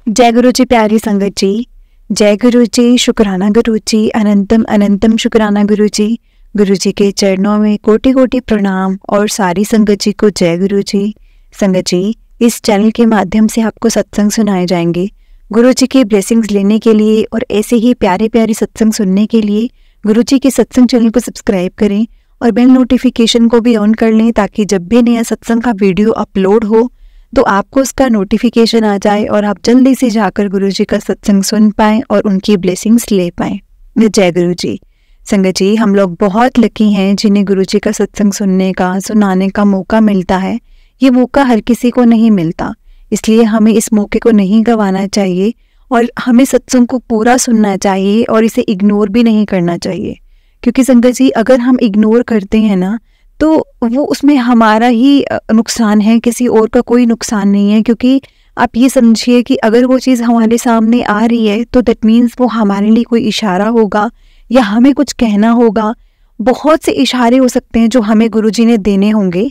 जय गुरु जी, प्यारी संगत जी। जय गुरु जी, शुक्राना गुरु जी, अनंतम अनंतम शुक्राना गुरु जी। गुरु जी के चरणों में कोटि कोटि प्रणाम और सारी संगत जी को जय गुरु जी। संगत जी, इस चैनल के माध्यम से आपको सत्संग सुनाए जाएंगे। गुरु जी की ब्लेसिंग्स लेने के लिए और ऐसे ही प्यारे प्यारे सत्संग सुनने के लिए गुरु जी के सत्संग चैनल को सब्सक्राइब करें और बेल नोटिफिकेशन को भी ऑन कर लें, ताकि जब भी नया सत्संग का वीडियो अपलोड हो तो आपको उसका नोटिफिकेशन आ जाए और आप जल्दी से जाकर गुरु जी का सत्संग सुन पाएं और उनकी ब्लेसिंग्स ले पाएं। जय गुरु जी। संगत जी, हम लोग बहुत लकी हैं जिन्हें गुरु जी का सत्संग सुनने का, सुनाने का मौका मिलता है। ये मौका हर किसी को नहीं मिलता, इसलिए हमें इस मौके को नहीं गंवाना चाहिए और हमें सत्संग को पूरा सुनना चाहिए और इसे इग्नोर भी नहीं करना चाहिए। क्योंकि संगत जी, अगर हम इग्नोर करते हैं ना, तो वो उसमें हमारा ही नुकसान है, किसी और का कोई नुकसान नहीं है। क्योंकि आप ये समझिए कि अगर वो चीज़ हमारे सामने आ रही है तो दैट मीन्स वो हमारे लिए कोई इशारा होगा या हमें कुछ कहना होगा। बहुत से इशारे हो सकते हैं जो हमें गुरुजी ने देने होंगे,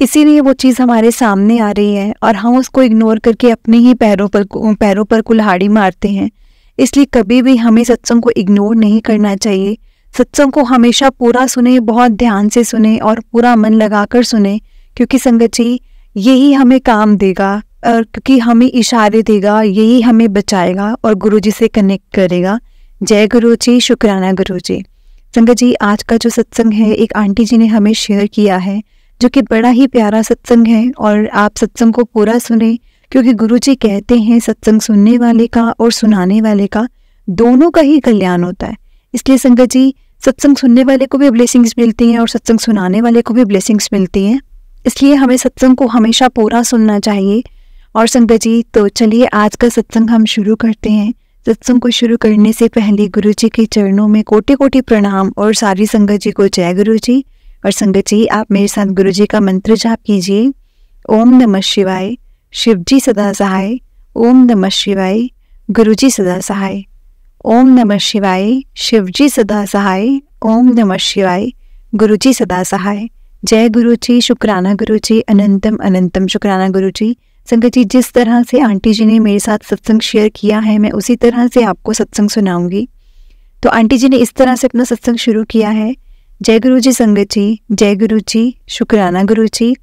इसीलिए वो चीज़ हमारे सामने आ रही है और हम उसको इग्नोर करके अपने ही पैरों पर कुल्हाड़ी मारते हैं। इसलिए कभी भी हमें सत्संग को इग्नोर नहीं करना चाहिए। सत्संग को हमेशा पूरा सुने, बहुत ध्यान से सुने और पूरा मन लगाकर सुने, क्योंकि संगत जी यही हमें काम देगा और क्योंकि हमें इशारे देगा, यही हमें बचाएगा और गुरु जी से कनेक्ट करेगा। जय गुरु जी, शुक्राना गुरु जी। संगत जी, आज का जो सत्संग है एक आंटी जी ने हमें शेयर किया है, जो कि बड़ा ही प्यारा सत्संग है और आप सत्संग को पूरा सुने, क्योंकि गुरु जी कहते हैं सत्संग सुनने वाले का और सुनाने वाले का दोनों का ही कल्याण होता है। इसलिए संगत जी, सत्संग सुनने वाले को भी ब्लेसिंग्स मिलती हैं और सत्संग सुनाने वाले को भी ब्लेसिंग्स मिलती हैं। इसलिए हमें सत्संग को हमेशा पूरा सुनना चाहिए। और संगत जी, तो चलिए आज का सत्संग हम शुरू करते हैं। सत्संग को शुरू करने से पहले गुरु जी के चरणों में कोटि कोटि प्रणाम और सारी संगत जी को जय गुरु जी। और संगत जी, आप मेरे साथ गुरु जी का मंत्र जाप कीजिए। ओम नमः शिवाय, शिव जी सदा सहाय। ओम नमः शिवाय, गुरु जी सदा सहाय। ओम नमः शिवाय, शिव जी सदा सहाय। ओम नमः शिवाय, गुरु जी सदा सहाय। जय गुरु जी, शुक्राना गुरु जी, अनंतम अनंतम शुक्राना गुरु जी। संगत जी, जिस तरह से आंटी जी ने मेरे साथ सत्संग शेयर किया है, मैं उसी तरह से आपको सत्संग सुनाऊंगी। तो आंटी जी ने इस तरह से अपना सत्संग शुरू किया है। जय गुरु जी संगत जी, जय गुरु जी, शुक्राना गुरु जी।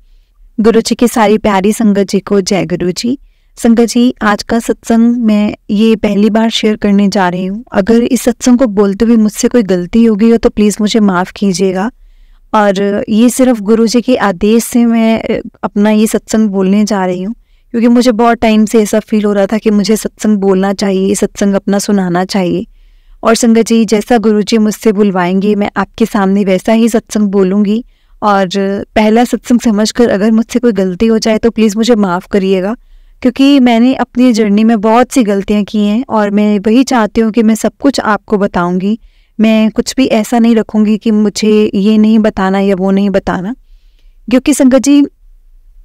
गुरु जी की सारी प्यारी संगत जी को जय गुरु जी। संगत जी, आज का सत्संग मैं ये पहली बार शेयर करने जा रही हूँ। अगर इस सत्संग को बोलते हुए मुझसे कोई गलती हो गई हो तो प्लीज़ मुझे माफ़ कीजिएगा। और ये सिर्फ गुरु जी के आदेश से मैं अपना ये सत्संग बोलने जा रही हूँ, क्योंकि मुझे बहुत टाइम से ऐसा फील हो रहा था कि मुझे सत्संग बोलना चाहिए, सत्संग अपना सुनाना चाहिए। और संगत जी, जैसा गुरु जी मुझसे बुलवाएंगे मैं आपके सामने वैसा ही सत्संग बोलूँगी। और पहला सत्संग समझकर अगर मुझसे कोई गलती हो जाए तो प्लीज़ मुझे माफ़ करिएगा, क्योंकि मैंने अपनी जर्नी में बहुत सी गलतियां की हैं और मैं वही चाहती हूँ कि मैं सब कुछ आपको बताऊंगी। मैं कुछ भी ऐसा नहीं रखूंगी कि मुझे ये नहीं बताना या वो नहीं बताना। क्योंकि संगत जी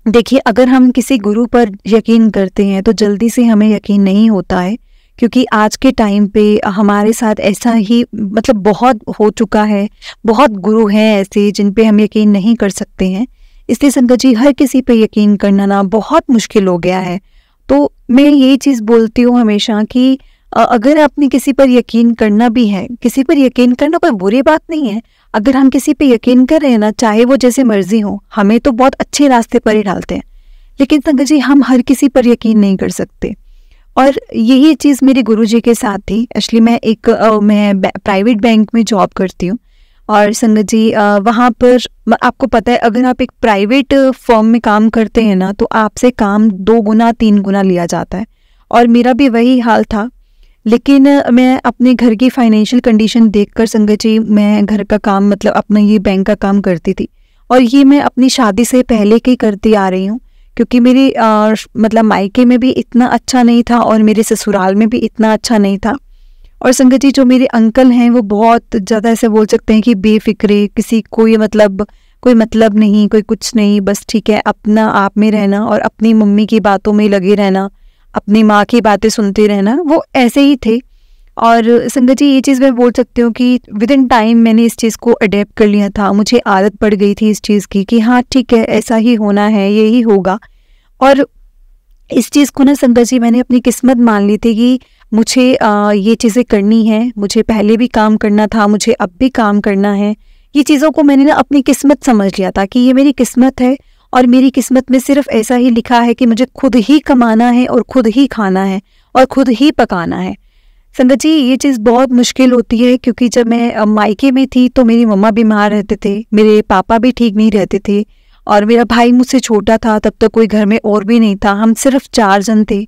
देखिए, अगर हम किसी गुरु पर यकीन करते हैं तो जल्दी से हमें यकीन नहीं होता है, क्योंकि आज के टाइम पे हमारे साथ ऐसा ही बहुत हो चुका है। बहुत गुरु हैं ऐसे जिन पे हम यकीन नहीं कर सकते हैं। इसलिए संगत जी, हर किसी पे यकीन करना ना बहुत मुश्किल हो गया है। तो मैं यही चीज़ बोलती हूँ हमेशा कि अगर आपने किसी पर यकीन करना भी है, किसी पर यकीन करना कोई बुरी बात नहीं है। अगर हम किसी पे यकीन कर रहे हैं ना, चाहे वो जैसे मर्जी हो, हमें तो बहुत अच्छे रास्ते पर ही डालते हैं। लेकिन संगत जी, हम हर किसी पर यकीन नहीं कर सकते। और यही चीज़ मेरे गुरुजी के साथ थी। एक्चुअली मैं प्राइवेट बैंक में जॉब करती हूँ और संगत जी वहाँ पर आपको पता है, अगर आप एक प्राइवेट फर्म में काम करते हैं ना, तो आपसे काम 2 गुना 3 गुना लिया जाता है। और मेरा भी वही हाल था। लेकिन मैं अपने घर की फाइनेंशियल कंडीशन देखकर संगत जी, मैं घर का काम अपना ये बैंक का काम करती थी। और ये मैं अपनी शादी से पहले की करती आ रही हूँ, क्योंकि मेरी मायके में भी इतना अच्छा नहीं था और मेरे ससुराल में भी इतना अच्छा नहीं था। और संगत जी, जो मेरे अंकल हैं वो बहुत ज़्यादा ऐसे बोल सकते हैं कि बेफिक्रे, किसी कोई मतलब नहीं, कोई कुछ नहीं, बस ठीक है अपना आप में रहना और अपनी मम्मी की बातों में लगे रहना, अपनी माँ की बातें सुनते रहना, वो ऐसे ही थे। और संगत जी, ये चीज़ मैं बोल सकती हूँ कि विद इन टाइम मैंने इस चीज़ को अडेप्ट कर लिया था। मुझे आदत पड़ गई थी इस चीज़ की कि हाँ ठीक है, ऐसा ही होना है, यही होगा। और इस चीज़ को ना संगत जी मैंने अपनी किस्मत मान ली थी कि मुझे ये चीज़ें करनी है, मुझे पहले भी काम करना था, मुझे अब भी काम करना है। ये चीज़ों को मैंने ना अपनी किस्मत समझ लिया था कि ये मेरी किस्मत है और मेरी किस्मत में सिर्फ ऐसा ही लिखा है कि मुझे खुद ही कमाना है और खुद ही खाना है और खुद ही पकाना है। संगत जी ये चीज़ बहुत मुश्किल होती है क्योंकि जब मैं मायके में थी तो मेरी मम्मा बीमार रहते थे, मेरे पापा भी ठीक नहीं रहते थे और मेरा भाई मुझसे छोटा था, तब तक कोई घर में और भी नहीं था, हम सिर्फ 4 जन थे।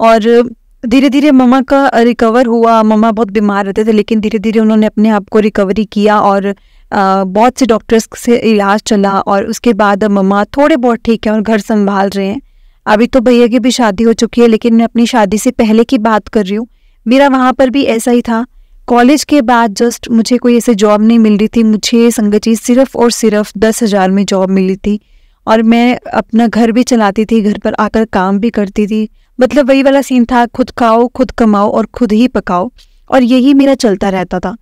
और धीरे धीरे मम्मा का रिकवर हुआ, मम्मा बहुत बीमार रहते थे लेकिन धीरे धीरे उन्होंने अपने आप को रिकवरी किया और बहुत से डॉक्टर्स से इलाज चला और उसके बाद अब मम्मा थोड़े बहुत ठीक है और घर संभाल रहे हैं। अभी तो भैया की भी शादी हो चुकी है लेकिन मैं अपनी शादी से पहले की बात कर रही हूँ। मेरा वहाँ पर भी ऐसा ही था। कॉलेज के बाद जस्ट मुझे कोई ऐसे जॉब नहीं मिल रही थी, मुझे संगत जी सिर्फ और सिर्फ 10,000 में जॉब मिली थी और मैं अपना घर भी चलाती थी, घर पर आकर काम भी करती थी। मतलब वही वाला सीन था, खुद खाओ, खुद कमाओ और खुद ही पकाओ, और यही मेरा चलता रहता था।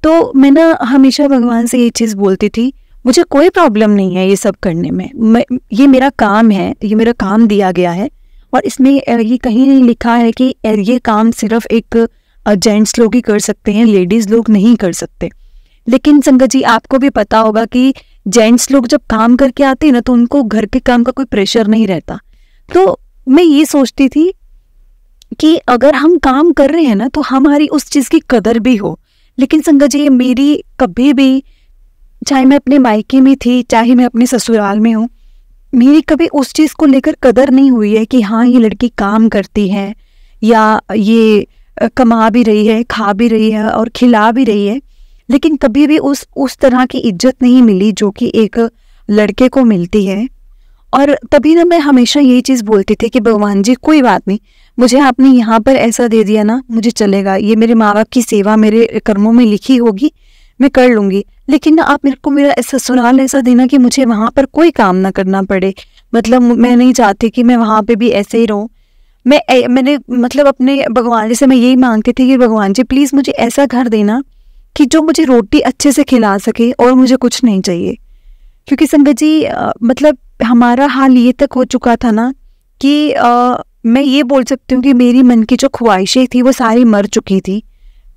तो मैं ना हमेशा भगवान से ये चीज़ बोलती थी, मुझे कोई प्रॉब्लम नहीं है ये सब करने में, ये मेरा काम है, ये मेरा काम दिया गया है और इसमें ये कहीं नहीं लिखा है कि ये काम सिर्फ एक जेंट्स लोग ही कर सकते हैं, लेडीज़ लोग नहीं कर सकते। लेकिन संगत जी आपको भी पता होगा कि जेंट्स लोग जब काम करके आते हैं ना तो उनको घर के काम का कोई प्रेशर नहीं रहता। तो मैं ये सोचती थी कि अगर हम काम कर रहे हैं ना तो हमारी उस चीज़ की कदर भी हो। लेकिन संगत जी मेरी कभी भी, चाहे मैं अपने मायके में थी चाहे मैं अपने ससुराल में हूँ, मेरी कभी उस चीज़ को लेकर कदर नहीं हुई है कि हाँ ये लड़की काम करती है या ये कमा भी रही है, खा भी रही है और खिला भी रही है। लेकिन कभी भी उस तरह की इज्जत नहीं मिली जो कि एक लड़के को मिलती है। और तभी ना मैं हमेशा यही चीज़ बोलती थी कि भगवान जी कोई बात नहीं, मुझे आपने यहाँ पर ऐसा दे दिया ना, मुझे चलेगा, ये मेरे माँ बाप की सेवा मेरे कर्मों में लिखी होगी, मैं कर लूँगी। लेकिन ना आप मेरे को मेरा ससुराल ऐसा देना कि मुझे वहाँ पर कोई काम ना करना पड़े। मतलब मैं नहीं चाहती कि मैं वहाँ पे भी ऐसे ही रहूँ। मैंने मतलब अपने भगवान जी से मैं यही मांगती थी कि भगवान जी प्लीज़ मुझे ऐसा घर देना कि जो मुझे रोटी अच्छे से खिला सके और मुझे कुछ नहीं चाहिए। क्योंकि संगत जी मतलब हमारा हाल ये तक हो चुका था ना कि मैं ये बोल सकती हूँ कि मेरी मन की जो ख्वाहिशें थी वो सारी मर चुकी थी।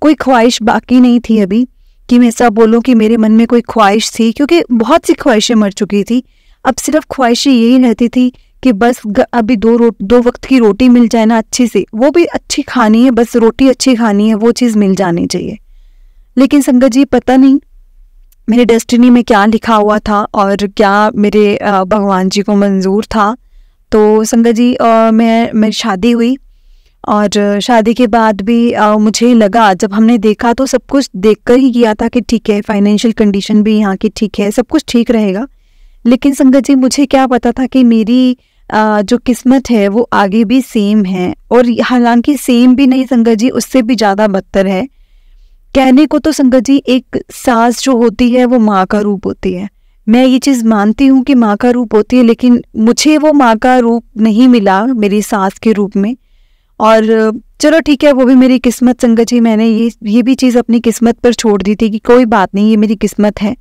कोई ख्वाहिश बाकी नहीं थी अभी कि मैं ऐसा बोलूँ कि मेरे मन में कोई ख्वाहिश थी, क्योंकि बहुत सी ख्वाहिशें मर चुकी थी। अब सिर्फ ख्वाहिशें यही रहती थी कि बस अभी दो वक्त की रोटी मिल जाए ना अच्छी से, वो भी अच्छी खानी है, बस रोटी अच्छी खानी है, वो चीज़ मिल जानी चाहिए। लेकिन संगत जी पता नहीं मेरे डेस्टिनी में क्या लिखा हुआ था और क्या मेरे भगवान जी को मंजूर था। तो संगत जी मेरी शादी हुई और शादी के बाद भी मुझे लगा, जब हमने देखा तो सब कुछ देखकर ही किया था कि ठीक है, फाइनेंशियल कंडीशन भी यहाँ की ठीक है, सब कुछ ठीक रहेगा। लेकिन संगत जी मुझे क्या पता था कि मेरी जो किस्मत है वो आगे भी सेम है, और हालांकि सेम भी नहीं संगत जी, उससे भी ज़्यादा बदतर है। कहने को तो संगत जी एक सास जो होती है वो माँ का रूप होती है, मैं ये चीज़ मानती हूँ कि माँ का रूप होती है, लेकिन मुझे वो माँ का रूप नहीं मिला मेरी सास के रूप में। और चलो ठीक है, वो भी मेरी किस्मत संगत जी, मैंने ये भी चीज़ अपनी किस्मत पर छोड़ दी थी कि कोई बात नहीं, ये मेरी किस्मत है।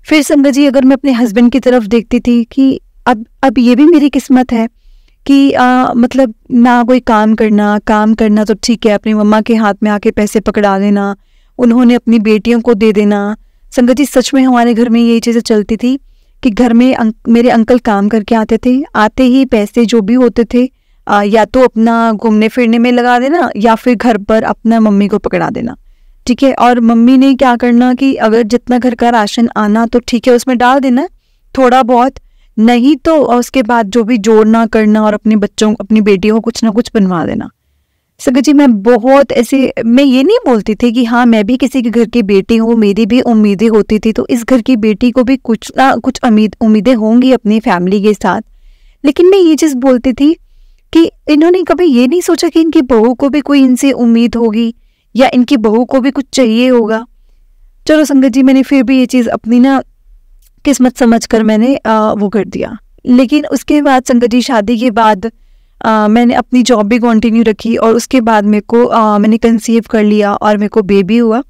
फिर संगत जी अगर मैं अपने हस्बैंड की तरफ देखती थी कि अब ये भी मेरी किस्मत है कि मतलब ना कोई काम करना तो ठीक है, अपनी मम्मा के हाथ में आके पैसे पकड़ा देना, उन्होंने अपनी बेटियों को दे देना। संगत जी सच में हमारे घर में ये चीज़ें चलती थी कि घर में मेरे अंकल काम करके आते थे, आते ही पैसे जो भी होते थे या तो अपना घूमने फिरने में लगा देना या फिर घर पर अपना मम्मी को पकड़ा देना, ठीक है। और मम्मी ने क्या करना कि अगर जितना घर का राशन आना तो ठीक है उसमें डाल देना थोड़ा बहुत, नहीं तो उसके बाद जो भी जोड़ना करना और अपने बच्चों अपनी बेटियों को कुछ ना कुछ बनवा देना। संगत जी मैं बहुत ऐसे, मैं ये नहीं बोलती थी कि हाँ मैं भी किसी के घर की बेटी हूँ, मेरी भी उम्मीदें होती थी, तो इस घर की बेटी को भी कुछ ना कुछ उम्मीदें होंगी अपनी फैमिली के साथ। लेकिन मैं ये चीज़ बोलती थी कि इन्होंने कभी ये नहीं सोचा कि इनकी बहू को भी कोई इनसे उम्मीद होगी या इनकी बहू को भी कुछ चाहिए होगा। चलो संगत जी मैंने फिर भी ये चीज़ अपनी ना किस्मत समझकर मैंने वो कर दिया। लेकिन उसके बाद संगत जी शादी के बाद मैंने अपनी जॉब भी कंटिन्यू रखी और उसके बाद मेरे को मैंने कंसीव कर लिया और मेरे को बेबी हुआ।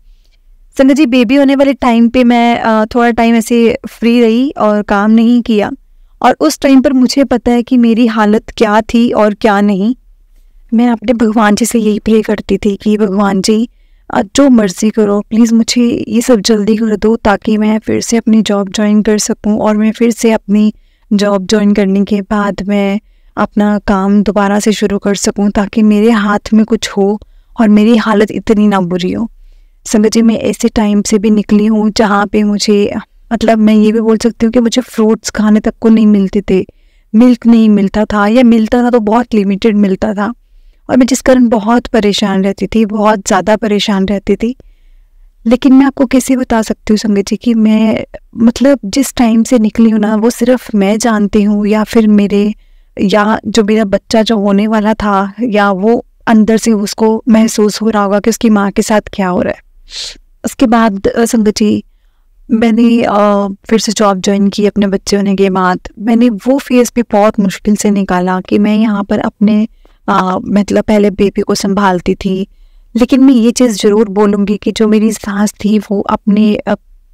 संगत जी बेबी होने वाले टाइम पे मैं थोड़ा टाइम ऐसे फ्री रही और काम नहीं किया, और उस टाइम पर मुझे पता है कि मेरी हालत क्या थी और क्या नहीं। मैं अपने भगवान जी से यही प्रे करती थी कि भगवान जी जो मर्ज़ी करो, प्लीज़ मुझे ये सब जल्दी कर दो ताकि मैं फिर से अपनी जॉब ज्वाइन कर सकूं, और मैं फिर से अपनी जॉब ज्वाइन करने के बाद मैं अपना काम दोबारा से शुरू कर सकूं, ताकि मेरे हाथ में कुछ हो और मेरी हालत इतनी ना बुरी हो। संगत जी, मैं ऐसे टाइम से भी निकली हूँ जहाँ पे मुझे, मतलब मैं ये भी बोल सकती हूँ कि मुझे फ्रूट्स खाने तक को नहीं मिलते थे, मिल्क नहीं मिलता था, या मिलता था तो बहुत लिमिटेड मिलता था, और मैं जिस कारण बहुत परेशान रहती थी, बहुत ज़्यादा परेशान रहती थी। लेकिन मैं आपको कैसे बता सकती हूँ संगत जी कि मैं, मतलब जिस टाइम से निकली हूँ ना, वो सिर्फ मैं जानती हूँ, या फिर या जो मेरा बच्चा जो होने वाला था, या वो अंदर से उसको महसूस हो रहा होगा कि उसकी माँ के साथ क्या हो रहा है। उसके बाद संगत जी, मैंने फिर से जॉब ज्वाइन की अपने बच्चे होने के बाद। मैंने वो फेज़ भी बहुत मुश्किल से निकाला कि मैं यहाँ पर अपने मतलब पहले बेबी को संभालती थी, लेकिन मैं ये चीज़ ज़रूर बोलूँगी कि जो मेरी सास थी वो अपने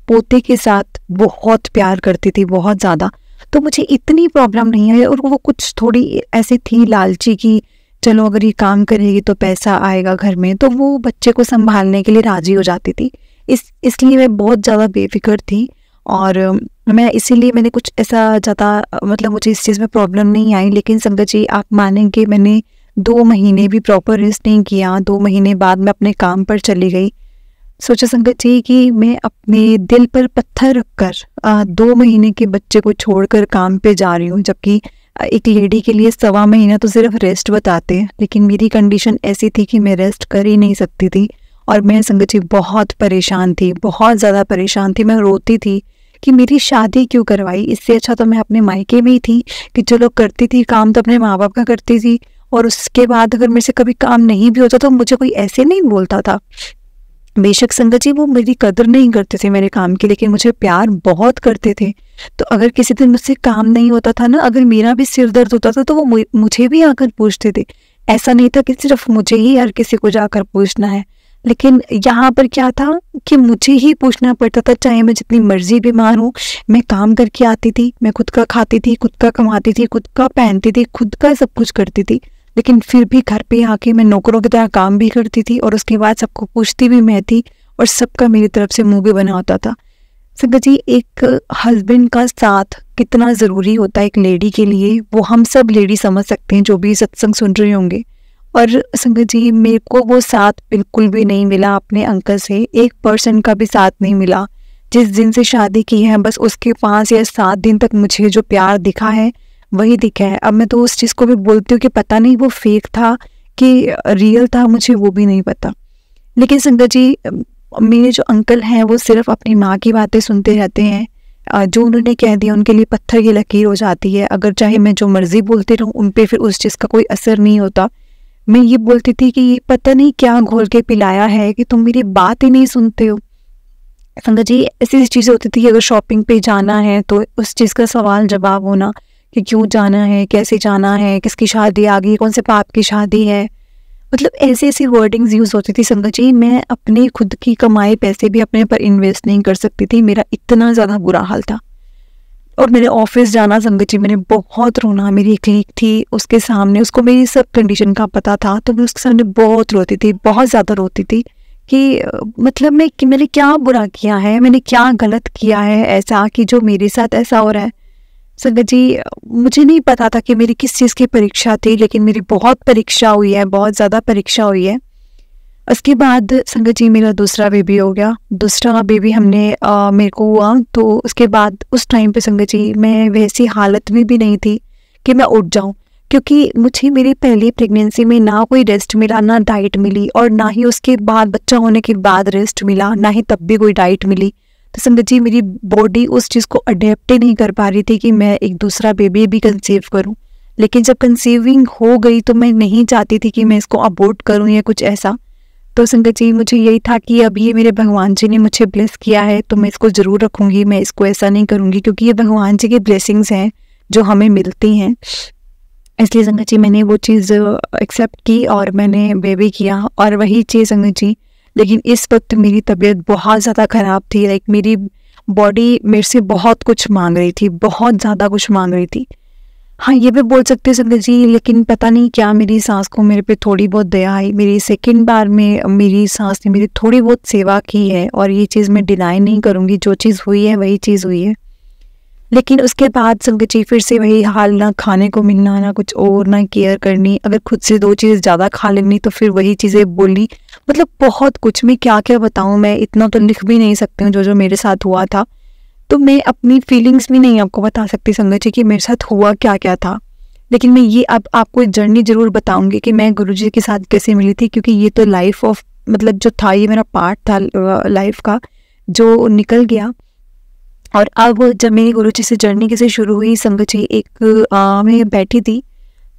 पोते के साथ बहुत प्यार करती थी, बहुत ज़्यादा। तो मुझे इतनी प्रॉब्लम नहीं है, और वो कुछ थोड़ी ऐसी थी लालची कि चलो अगर ये काम करेगी तो पैसा आएगा घर में, तो वो बच्चे को संभालने के लिए राज़ी हो जाती थी। इसलिए मैं बहुत ज़्यादा बेफिक्र थी, और मैं इसीलिए मैंने कुछ ऐसा ज़्यादा, मतलब मुझे इस चीज़ में प्रॉब्लम नहीं आई। लेकिन संगत जी, आप मानेंगे मैंने 2 महीने भी प्रॉपर रेस्ट नहीं किया। 2 महीने बाद मैं अपने काम पर चली गई। सोचा संगत जी कि मैं अपने दिल पर पत्थर रखकर 2 महीने के बच्चे को छोड़कर काम पे जा रही हूँ, जबकि एक लेडी के लिए 1.25 महीना तो सिर्फ रेस्ट बताते हैं। लेकिन मेरी कंडीशन ऐसी थी कि मैं रेस्ट कर ही नहीं सकती थी, और मैं संगत जी बहुत परेशान थी, बहुत ज़्यादा परेशान थी। मैं रोती थी कि मेरी शादी क्यों करवाई, इससे अच्छा तो मैं अपने मायके में ही थी कि चलो करती थी काम तो अपने माँ बाप का करती थी, और उसके बाद अगर मेरे से कभी काम नहीं भी होता तो मुझे कोई ऐसे नहीं बोलता था। बेशक संगत जी वो मेरी कदर नहीं करते थे मेरे काम की, लेकिन मुझे प्यार बहुत करते थे। तो अगर किसी दिन मुझसे काम नहीं होता था ना, अगर मेरा भी सिर दर्द होता था तो वो मुझे भी आकर पूछते थे। ऐसा नहीं था कि सिर्फ मुझे ही हर किसी को जाकर पूछना है। लेकिन यहाँ पर क्या था कि मुझे ही पूछना पड़ता था, चाहे मैं जितनी मर्जी बीमार हूँ। मैं काम करके आती थी, मैं खुद का खाती थी, खुद का कमाती थी, खुद का पहनती थी, खुद का सब कुछ करती थी, लेकिन फिर भी घर पे आके मैं नौकरों की तरह काम भी करती थी, और उसके बाद सबको पूछती भी मैं थी, और सबका मेरी तरफ से मुंह भी बना होता था। संगत जी, एक हस्बैंड का साथ कितना ज़रूरी होता है एक लेडी के लिए, वो हम सब लेडी समझ सकते हैं जो भी सत्संग सुन रहे होंगे। और संगत जी, मेरे को वो साथ बिल्कुल भी नहीं मिला अपने अंकल से, 1% का भी साथ नहीं मिला। जिस दिन से शादी की है बस उसके 5 या 7 दिन तक मुझे जो प्यार दिखा है वही दिखा है। अब मैं तो उस चीज़ को भी बोलती हूँ कि पता नहीं वो फेक था कि रियल था, मुझे वो भी नहीं पता। लेकिन संगत जी, मेरे जो अंकल हैं वो सिर्फ अपनी माँ की बातें सुनते रहते हैं। जो उन्होंने कह दिया उनके लिए पत्थर की लकीर हो जाती है। अगर चाहे मैं जो मर्जी बोलती रहूँ उन पे फिर उस चीज़ का कोई असर नहीं होता। मैं ये बोलती थी कि ये पता नहीं क्या घोल के पिलाया है कि तुम मेरी बात ही नहीं सुनते हो। संगत जी, ऐसी चीज़ें होती थी कि अगर शॉपिंग पे जाना है तो उस चीज़ का सवाल जवाब होना कि क्यों जाना है, कैसे जाना है, किसकी शादी आ गई, कौन से पाप की शादी है, मतलब ऐसी ऐसी वर्डिंग्स यूज़ होती थी। संगत जी, मैं अपने खुद की कमाए पैसे भी अपने पर इन्वेस्ट नहीं कर सकती थी, मेरा इतना ज़्यादा बुरा हाल था। और मेरे ऑफिस जाना संगत जी, मैंने बहुत रोना। मेरी एक लीग थी, उसके सामने उसको मेरी सब कंडीशन का पता था, तो मैं उसके सामने बहुत रोती थी, बहुत ज़्यादा रोती थी कि मतलब मैंने क्या बुरा किया है, मैंने क्या गलत किया है ऐसा कि जो मेरे साथ ऐसा हो रहा है। संगत जी, मुझे नहीं पता था कि मेरी किस चीज़ की परीक्षा थी, लेकिन मेरी बहुत परीक्षा हुई है, बहुत ज़्यादा परीक्षा हुई है। उसके बाद संगत जी, मेरा दूसरा बेबी हो गया। दूसरा बेबी मेरे को हुआ, तो उसके बाद उस टाइम पे संगत जी मैं वैसी हालत में भी नहीं थी कि मैं उठ जाऊं, क्योंकि मुझे मेरी पहली प्रेगनेंसी में ना कोई रेस्ट मिला, ना डाइट मिली, और ना ही उसके बाद बच्चा होने के बाद रेस्ट मिला, ना ही तब भी कोई डाइट मिली। तो संगत जी, मेरी बॉडी उस चीज़ को अडेप्ट ही नहीं कर पा रही थी कि मैं एक दूसरा बेबी भी कंसीव करूं। लेकिन जब कंसीविंग हो गई तो मैं नहीं चाहती थी कि मैं इसको अबॉर्ट करूं या कुछ ऐसा। तो संगत जी, मुझे यही था कि अब ये मेरे भगवान जी ने मुझे ब्लेस किया है तो मैं इसको ज़रूर रखूँगी, मैं इसको ऐसा नहीं करूँगी, क्योंकि ये भगवान जी की ब्लेसिंग्स हैं जो हमें मिलती हैं। इसलिए संगत जी, मैंने वो चीज़ एक्सेप्ट की और मैंने बेबी किया। और वही चीज़ संगत जी, लेकिन इस वक्त मेरी तबीयत बहुत ज़्यादा ख़राब थी। लाइक मेरी बॉडी मेरे से बहुत कुछ मांग रही थी, बहुत ज़्यादा कुछ मांग रही थी। हाँ, ये भी बोल सकते हैं संगत जी, लेकिन पता नहीं क्या मेरी सास को मेरे पे थोड़ी बहुत दया आई। मेरी सेकंड बार में मेरी सास ने मेरी थोड़ी बहुत सेवा की है, और ये चीज़ मैं डिनाई नहीं करूँगी, जो चीज़ हुई है वही चीज़ हुई है। लेकिन उसके बाद संगत जी फिर से वही हाल, ना खाने को मिलना, ना कुछ और, ना केयर करनी। अगर खुद से 2 चीज़ ज़्यादा खा लेनी तो फिर वही चीज़ें बोली। मतलब बहुत कुछ, मैं क्या क्या बताऊँ, मैं इतना तो लिख भी नहीं सकती हूँ जो जो मेरे साथ हुआ था। तो मैं अपनी फीलिंग्स भी नहीं आपको बता सकती संगत जी कि मेरे साथ हुआ क्या क्या था। लेकिन मैं ये अब आपको एक जर्नी ज़रूर बताऊंगी कि मैं गुरुजी के साथ कैसे मिली थी, क्योंकि ये तो लाइफ ऑफ मतलब जो था, ये मेरा पार्ट था लाइफ का जो निकल गया। और अब जब मेरी गुरुजी से जर्नी कैसे शुरू हुई संगत जी, एक मैं बैठी थी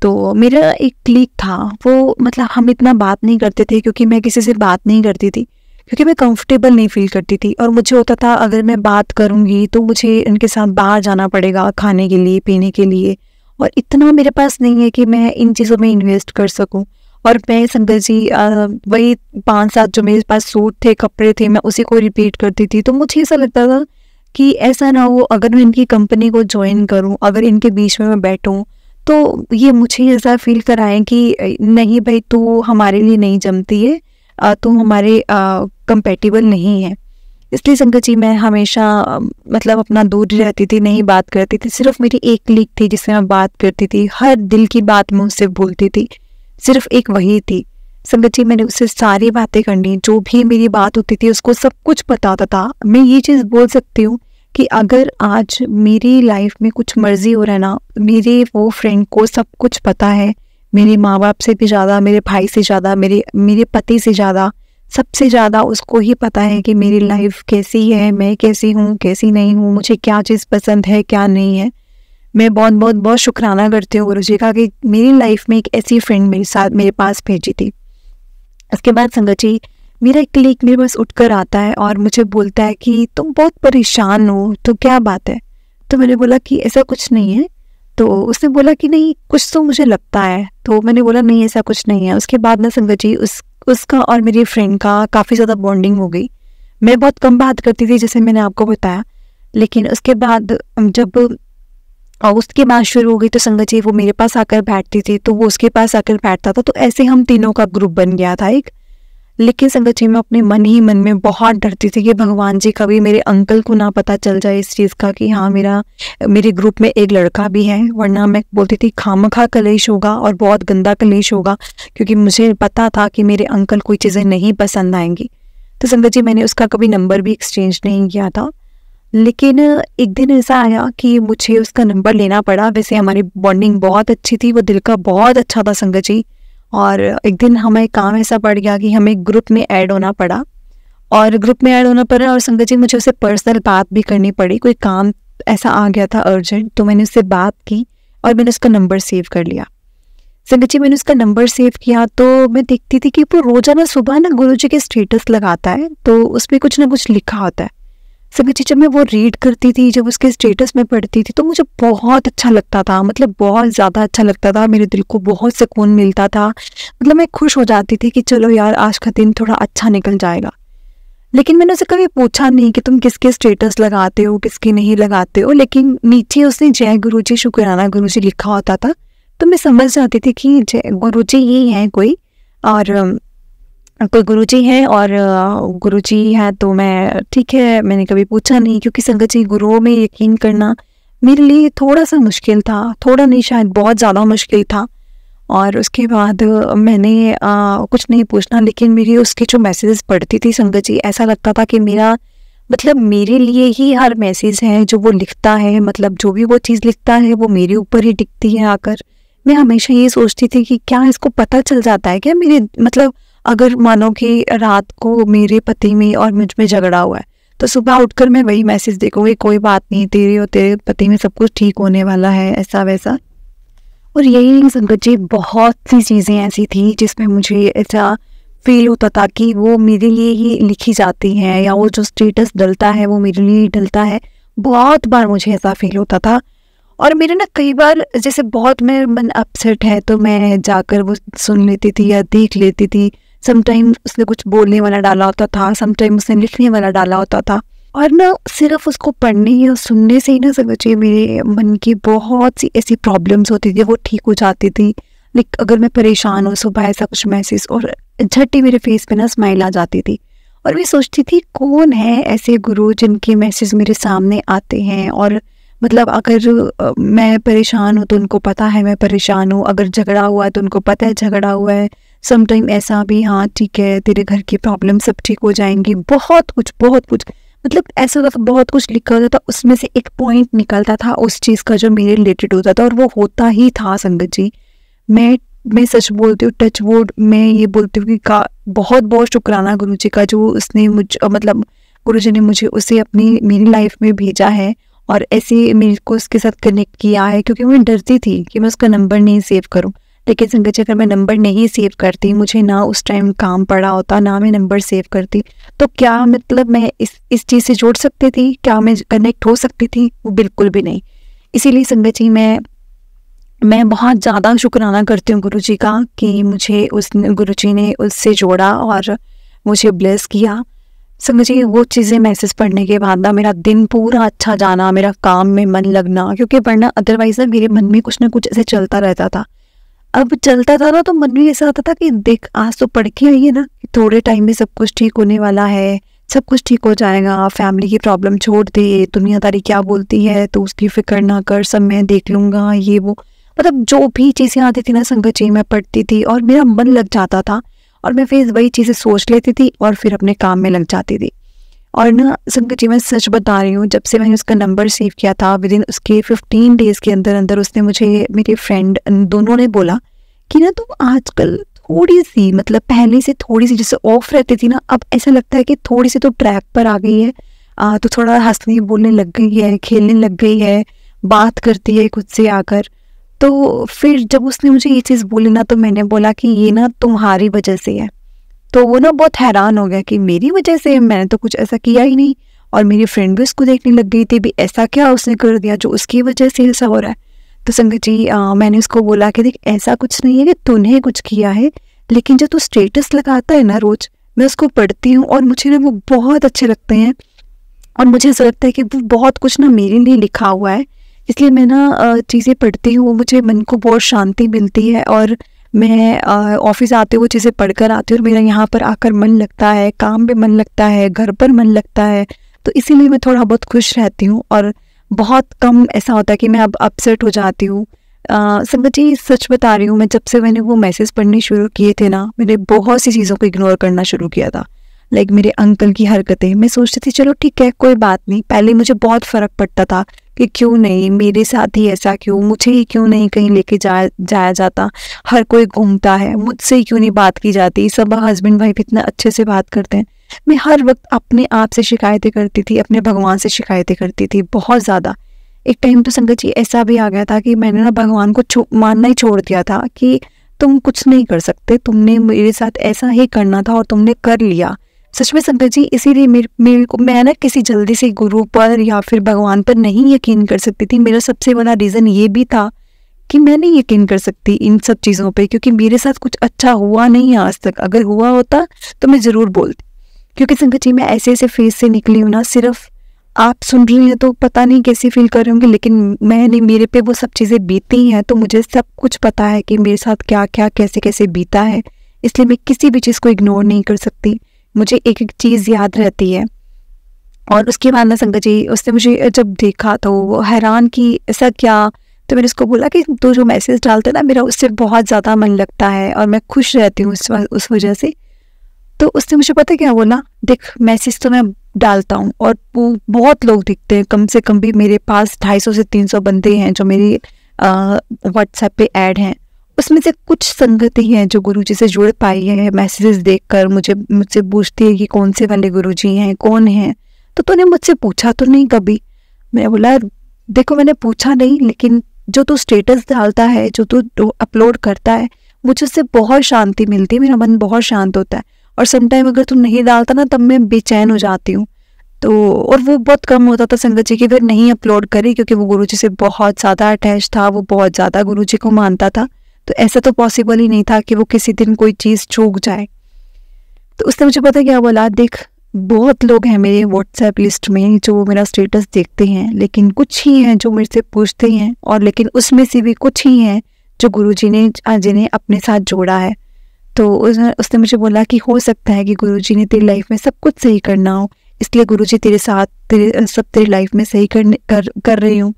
तो मेरा एक क्लिक था। वो मतलब हम इतना बात नहीं करते थे, क्योंकि मैं किसी से बात नहीं करती थी, क्योंकि मैं कंफर्टेबल नहीं फील करती थी। और मुझे होता था अगर मैं बात करूँगी तो मुझे इनके साथ बाहर जाना पड़ेगा खाने के लिए, पीने के लिए, और इतना मेरे पास नहीं है कि मैं इन चीज़ों में इन्वेस्ट कर सकूं। और मैं संगत जी वही 5-7 जो मेरे पास सूट थे, कपड़े थे, मैं उसी को रिपीट करती थी। तो मुझे ऐसा लगता था कि ऐसा ना हो अगर मैं इनकी कंपनी को ज्वाइन करूं, अगर इनके बीच में मैं बैठूं तो ये मुझे ऐसा फील कराएं कि नहीं भाई, तू हमारे लिए नहीं जमती है, तू हमारे कंपेटिबल नहीं है। इसलिए संगत जी मैं हमेशा मतलब अपना दूर रहती थी, नहीं बात करती थी। सिर्फ मेरी एक क्लिक थी जिससे मैं बात करती थी, हर दिल की बात मैं उससे बोलती थी, सिर्फ एक वही थी। संगत जी मैंने उससे सारी बातें करनी, जो भी मेरी बात होती थी उसको सब कुछ बताता था। मैं ये चीज़ बोल सकती हूँ कि अगर आज मेरी लाइफ में कुछ मर्जी हो रहा है ना, मेरे वो फ्रेंड को सब कुछ पता है, मेरे माँ बाप से भी ज़्यादा, मेरे भाई से ज़्यादा, मेरे पति से ज़्यादा, सबसे ज़्यादा उसको ही पता है कि मेरी लाइफ कैसी है, मैं कैसी हूँ, कैसी नहीं हूँ, मुझे क्या चीज़ पसंद है, क्या नहीं है। मैं बहुत बहुत बहुत शुक्राना करती हूँ गुरुजी का कि मेरी लाइफ में एक ऐसी फ्रेंड मेरे साथ मेरे पास भेजी थी। उसके बाद संगत जी मेरा एक कलीग मेरे पास उठकर आता है और मुझे बोलता है कि तुम बहुत परेशान हो, तो क्या बात है। तो मैंने बोला कि ऐसा कुछ नहीं है। तो उसने बोला कि नहीं कुछ तो मुझे लगता है। तो मैंने बोला नहीं ऐसा कुछ नहीं है। उसके बाद ना संगत जी उसका और मेरी फ्रेंड का काफ़ी ज़्यादा बॉन्डिंग हो गई। मैं बहुत कम बात करती थी जैसे मैंने आपको बताया, लेकिन उसके बाद जब उसकी बात शुरू हो गई तो संगत जी वो मेरे पास आकर बैठती थी, तो वो उसके पास आकर बैठता था, तो ऐसे हम तीनों का ग्रुप बन गया था एक। लेकिन संगत जी मैं अपने मन ही मन में बहुत डरती थी कि भगवान जी कभी मेरे अंकल को ना पता चल जाए इस चीज़ का कि हाँ मेरे ग्रुप में एक लड़का भी है, वरना मैं बोलती थी खामखा कलेश होगा और बहुत गंदा कलेश होगा, क्योंकि मुझे पता था कि मेरे अंकल कोई चीज़ें नहीं पसंद आएंगी। तो संगत जी मैंने उसका कभी नंबर भी एक्सचेंज नहीं किया था। लेकिन एक दिन ऐसा आया कि मुझे उसका नंबर लेना पड़ा। वैसे हमारी बॉन्डिंग बहुत अच्छी थी, वो दिल का बहुत अच्छा था संगत जी। और एक दिन हमें काम ऐसा पड़ गया कि हमें ग्रुप में ऐड होना पड़ा, और ग्रुप में ऐड होना पड़ा और संगत जी मुझे उससे पर्सनल बात भी करनी पड़ी। कोई काम ऐसा आ गया था अर्जेंट, तो मैंने उससे बात की और मैंने उसका नंबर सेव कर लिया। संगत जी मैंने उसका नंबर सेव किया तो मैं देखती थी कि वो रोजाना सुबह ना गुरुजी के स्टेटस लगाता है, तो उस पर कुछ ना कुछ लिखा होता है। संगत जी जब मैं वो रीड करती थी, जब उसके स्टेटस में पढ़ती थी, तो मुझे बहुत अच्छा लगता था, मतलब बहुत ज़्यादा अच्छा लगता था। मेरे दिल को बहुत सुकून मिलता था, मतलब मैं खुश हो जाती थी कि चलो यार आज का दिन थोड़ा अच्छा निकल जाएगा। लेकिन मैंने उसे कभी पूछा नहीं कि तुम किसके स्टेटस लगाते हो, किसके नहीं लगाते हो, लेकिन नीचे उसने जय गुरुजी शुक्राना गुरुजी लिखा होता था, तो मैं समझ जाती थी कि जय गुरुजी ही है कोई, और कोई गुरुजी है और गुरुजी है। तो मैं ठीक है, मैंने कभी पूछा नहीं, क्योंकि संगत जी गुरुओं में यकीन करना मेरे लिए थोड़ा सा मुश्किल था, थोड़ा नहीं शायद बहुत ज़्यादा मुश्किल था। और उसके बाद मैंने कुछ नहीं पूछना, लेकिन मेरी उसके जो मैसेजेस पढ़ती थी संगत जी, ऐसा लगता था कि मेरा मतलब मेरे लिए ही हर मैसेज है जो वो लिखता है, मतलब जो भी वो चीज़ लिखता है वो मेरे ऊपर ही टिकती है आकर। मैं हमेशा ये सोचती थी कि क्या इसको पता चल जाता है क्या मेरे, मतलब अगर मानो कि रात को मेरे पति में और मुझ में झगड़ा हुआ है, तो सुबह उठकर मैं वही मैसेज देखूंगी, कोई बात नहीं, तेरे और तेरे पति में सब कुछ ठीक होने वाला है, ऐसा वैसा। और यही नहीं संगत जी, बहुत सी चीज़ें ऐसी थी जिसमें मुझे ऐसा फील होता था कि वो मेरे लिए ही लिखी जाती हैं, या वो जो स्टेटस डलता है वो मेरे लिए ही डलता है। बहुत बार मुझे ऐसा फील होता था। और मेरे ना कई बार जैसे बहुत मेरा मन अपसेट है तो मैं जाकर वो सुन लेती थी या देख लेती थी। समटाइम उसने कुछ बोलने वाला डाला होता था, समटाइम उसने लिखने वाला डाला होता था। और ना सिर्फ उसको पढ़ने या सुनने से ही ना समझिए मेरे मन की बहुत सी ऐसी प्रॉब्लम्स होती थी वो ठीक हो जाती थी। लाइक अगर मैं परेशान हूँ, सुबह ऐसा कुछ मैसेज और झट ही मेरे फेस पे ना स्माइल आ जाती थी। और मैं सोचती थी कौन है ऐसे गुरु जिनके मैसेज मेरे सामने आते हैं, और मतलब अगर मैं परेशान हूँ तो उनको पता है मैं परेशान हूँ, अगर झगड़ा हुआ है तो उनको पता है झगड़ा हुआ है। समटाइम ऐसा भी, हाँ ठीक है तेरे घर की प्रॉब्लम सब ठीक हो जाएंगी, बहुत कुछ बहुत कुछ, मतलब ऐसा होता था, बहुत कुछ लिखा होता था, उसमें से एक पॉइंट निकलता था उस चीज़ का जो मेरे रिलेटेड होता था, और वो होता ही था संगत जी। मैं सच बोलती हूँ, टच वुड, मैं ये बोलती हूँ कि का बहुत बहुत शुक्राना गुरु जी का, जो उसने मतलब गुरु जी ने मुझे उसे अपनी मेरी लाइफ में भेजा है और ऐसे मेरे को उसके साथ कनेक्ट किया है। क्योंकि मैं डरती थी कि मैं उसका नंबर नहीं सेव करूँ, लेकिन संगत जी अगर मैं नंबर नहीं सेव करती, मुझे ना उस टाइम काम पड़ा होता, ना मैं नंबर सेव करती, तो क्या मतलब मैं इस चीज़ से जुड़ सकती थी, क्या मैं कनेक्ट हो सकती थी? वो बिल्कुल भी नहीं। इसीलिए संगत जी मैं बहुत ज़्यादा शुक्राना करती हूँ गुरु जी का कि मुझे गुरु जी ने उससे जोड़ा और मुझे ब्लेस किया। संगत जी वो चीज़ें मैसेज पढ़ने के बाद ना मेरा दिन पूरा अच्छा जाना, मेरा काम में मन लगना, क्योंकि वरना अदरवाइज ना मेरे मन में कुछ ना कुछ ऐसे चलता रहता था। अब चलता था ना तो मन में ऐसा आता था कि देख आज तो पढ़ के आई है ना कि थोड़े टाइम में सब कुछ ठीक होने वाला है, सब कुछ ठीक हो जाएगा, फैमिली की प्रॉब्लम छोड़ दे, दुनियादारी क्या बोलती है तो उसकी फिक्र ना कर, सब मैं देख लूँगा, ये वो, मतलब जो भी चीज़ें आती थी ना संगत जी मैं पढ़ती थी और मेरा मन लग जाता था, और मैं फिर वही चीज़ें सोच लेती थी और फिर अपने काम में लग जाती थी। और ना संगत जी मैं सच बता रही हूँ, जब से मैंने उसका नंबर सेव किया था, विद इन उसके 15 डेज़ के अंदर अंदर उसने मुझे, मेरे फ्रेंड दोनों ने बोला कि ना तुम आजकल थोड़ी सी, मतलब पहले से थोड़ी सी जैसे ऑफ रहती थी ना, अब ऐसा लगता है कि थोड़ी सी तो ट्रैक पर आ गई है, तो थोड़ा हंसने बोलने लग गई है, खेलने लग गई है, बात करती है खुद से आकर। तो फिर जब उसने मुझे ये चीज़ बोली ना, तो मैंने बोला कि ये ना तुम्हारी वजह से है। तो वो ना बहुत हैरान हो गया कि मेरी वजह से? मैंने तो कुछ ऐसा किया ही नहीं। और मेरी फ्रेंड भी उसको देखने लग गई थी भी ऐसा क्या उसने कर दिया जो उसकी वजह से ऐसा हो रहा है। तो संगत जी मैंने उसको बोला कि देख ऐसा कुछ नहीं है कि तूने कुछ किया है, लेकिन जो तू स्टेटस लगाता है ना रोज, मैं उसको पढ़ती हूँ और मुझे ना वो बहुत अच्छे लगते हैं, और मुझे ऐसा लगता है कि वो बहुत कुछ ना मेरे लिए लिखा हुआ है। इसलिए मैं ना चीज़ें पढ़ती हूँ, मुझे मन को बहुत शांति मिलती है, और मैं ऑफिस आते हुए चीज़ें पढ़कर आती हूँ और मेरा यहाँ पर आकर मन लगता है, काम में मन लगता है, घर पर मन लगता है। तो इसीलिए मैं थोड़ा बहुत खुश रहती हूँ, और बहुत कम ऐसा होता है कि मैं अब अपसेट हो जाती हूँ। संगत जी सच बता रही हूँ, मैं जब से मैंने वो मैसेज पढ़ने शुरू किए थे ना, मैंने बहुत सी चीज़ों को इग्नोर करना शुरू किया था। लाइक मेरे अंकल की हरकतें, मैं सोचती थी चलो ठीक है कोई बात नहीं, पहले मुझे बहुत फ़र्क पड़ता था कि क्यों नहीं मेरे साथ ही ऐसा, क्यों मुझे ही क्यों नहीं कहीं लेके जाया जाता, हर कोई घूमता है, मुझसे ही क्यों नहीं बात की जाती, सब हस्बैंड वाइफ इतना अच्छे से बात करते हैं। मैं हर वक्त अपने आप से शिकायतें करती थी, अपने भगवान से शिकायतें करती थी बहुत ज़्यादा। एक टाइम तो संगत जी ऐसा भी आ गया था कि मैंने ना भगवान को मानना ही छोड़ दिया था कि तुम कुछ नहीं कर सकते, तुमने मेरे साथ ऐसा ही करना था और तुमने कर लिया। सच में संगत जी इसीलिए मेरे को मैं ना किसी जल्दी से गुरु पर या फिर भगवान पर नहीं यकीन कर सकती थी। मेरा सबसे बड़ा रीज़न ये भी था कि मैं नहीं यकीन कर सकती इन सब चीज़ों पे, क्योंकि मेरे साथ कुछ अच्छा हुआ नहीं है आज तक। अगर हुआ होता तो मैं ज़रूर बोलती, क्योंकि संगत जी मैं ऐसे ऐसे फेज से निकली हूँ ना, सिर्फ आप सुन रही हैं तो पता नहीं कैसे फील कर रहे होंगे, लेकिन मैंने, मेरे पे वो सब चीज़ें बीती हैं तो मुझे सब कुछ पता है कि मेरे साथ क्या क्या कैसे कैसे बीता है। इसलिए मैं किसी भी चीज़ को इग्नोर नहीं कर सकती, मुझे एक एक चीज़ याद रहती है। और उसके बाद ना संगत जी उसने मुझे जब देखा तो वो हैरान कि ऐसा क्या। तो मैंने उसको बोला कि तू जो मैसेज डालता है ना, मेरा उससे बहुत ज़्यादा मन लगता है और मैं खुश रहती हूँ उस वजह से। तो उसने मुझे पता क्या बोला, देख मैसेज तो मैं डालता हूँ और वो बहुत लोग दिखते हैं, कम से कम भी मेरे पास 250 से 300 बंदे हैं जो मेरी व्हाट्सएप पे ऐड हैं। उसमें से कुछ संगति हैं जो गुरुजी से जुड़ पाई है, मैसेजेस देखकर मुझसे पूछती है कि कौन से वाले गुरुजी हैं, कौन हैं। तो तूने मुझसे पूछा तो नहीं कभी? मैं बोला देखो मैंने पूछा नहीं, लेकिन जो तू स्टेटस डालता है, जो तू अपलोड करता है, मुझे उससे बहुत शांति मिलती है, मेरा मन बहुत शांत होता है। और समटाइम अगर तू नहीं डालता ना तब मैं बेचैन हो जाती हूँ। तो और वो बहुत कम होता था संगत जी की फिर नहीं अपलोड करी, क्योंकि वो गुरुजी से बहुत ज़्यादा अटैच था, वो बहुत ज़्यादा गुरुजी को मानता था। तो ऐसा तो पॉसिबल ही नहीं था कि वो किसी दिन कोई चीज़ चूक जाए। तो उसने मुझे पता क्या बोला, देख बहुत लोग हैं मेरे व्हाट्सएप लिस्ट में जो मेरा स्टेटस देखते हैं, लेकिन कुछ ही हैं जो मेरे से पूछते हैं, और लेकिन उसमें से भी कुछ ही हैं जो गुरुजी ने जिन्हें अपने साथ जोड़ा है। तो उसने मुझे बोला कि हो सकता है कि गुरुजी ने तेरी लाइफ में सब कुछ सही करना हो, इसलिए गुरुजी तेरे साथ तेरी लाइफ में सही कर रही हूँ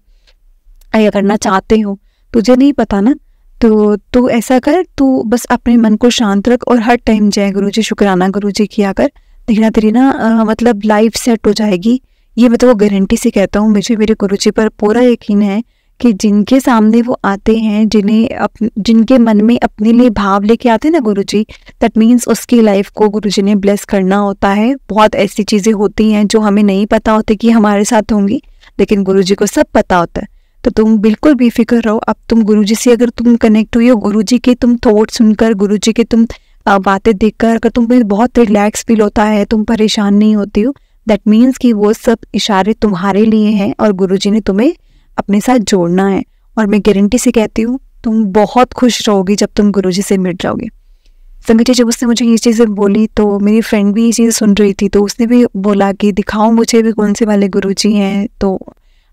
या करना चाहते हो। तुझे नहीं पता ना, तो तू ऐसा कर, तू बस अपने मन को शांत रख और हर टाइम जय गुरुजी शुक्राना गुरुजी किया कर, देखना तेरी ना मतलब लाइफ सेट हो जाएगी। ये मैं तो वो गारंटी से कहता हूँ, मुझे मेरे गुरुजी पर पूरा यकीन है कि जिनके सामने वो आते हैं, जिनके मन में अपने लिए भाव लेके आते हैं ना गुरुजी, दैट मीन्स उसकी लाइफ को गुरुजी ने ब्लेस करना होता है। बहुत ऐसी चीज़ें होती हैं जो हमें नहीं पता होती कि हमारे साथ होंगी, लेकिन गुरुजी को सब पता होता है। तो तुम बिल्कुल बेफिक्र रहो। अब तुम गुरुजी से अगर तुम कनेक्ट हुई हो, गुरुजी के तुम थॉट सुनकर, गुरुजी के तुम बातें देखकर अगर तुम्हें बहुत रिलैक्स फील होता है, तुम परेशान नहीं होती हो, दैट मीन्स कि वो सब इशारे तुम्हारे लिए हैं और गुरुजी ने तुम्हें अपने साथ जोड़ना है। और मैं गारंटी से कहती हूँ तुम बहुत खुश रहोगी जब तुम गुरुजी से मिल जाओगे। संगत जी, जब उसने मुझे ये चीज़ें बोली तो मेरी फ्रेंड भी ये चीज़ सुन रही थी, तो उसने भी बोला कि दिखाओ मुझे भी कौन से वाले गुरुजी हैं। तो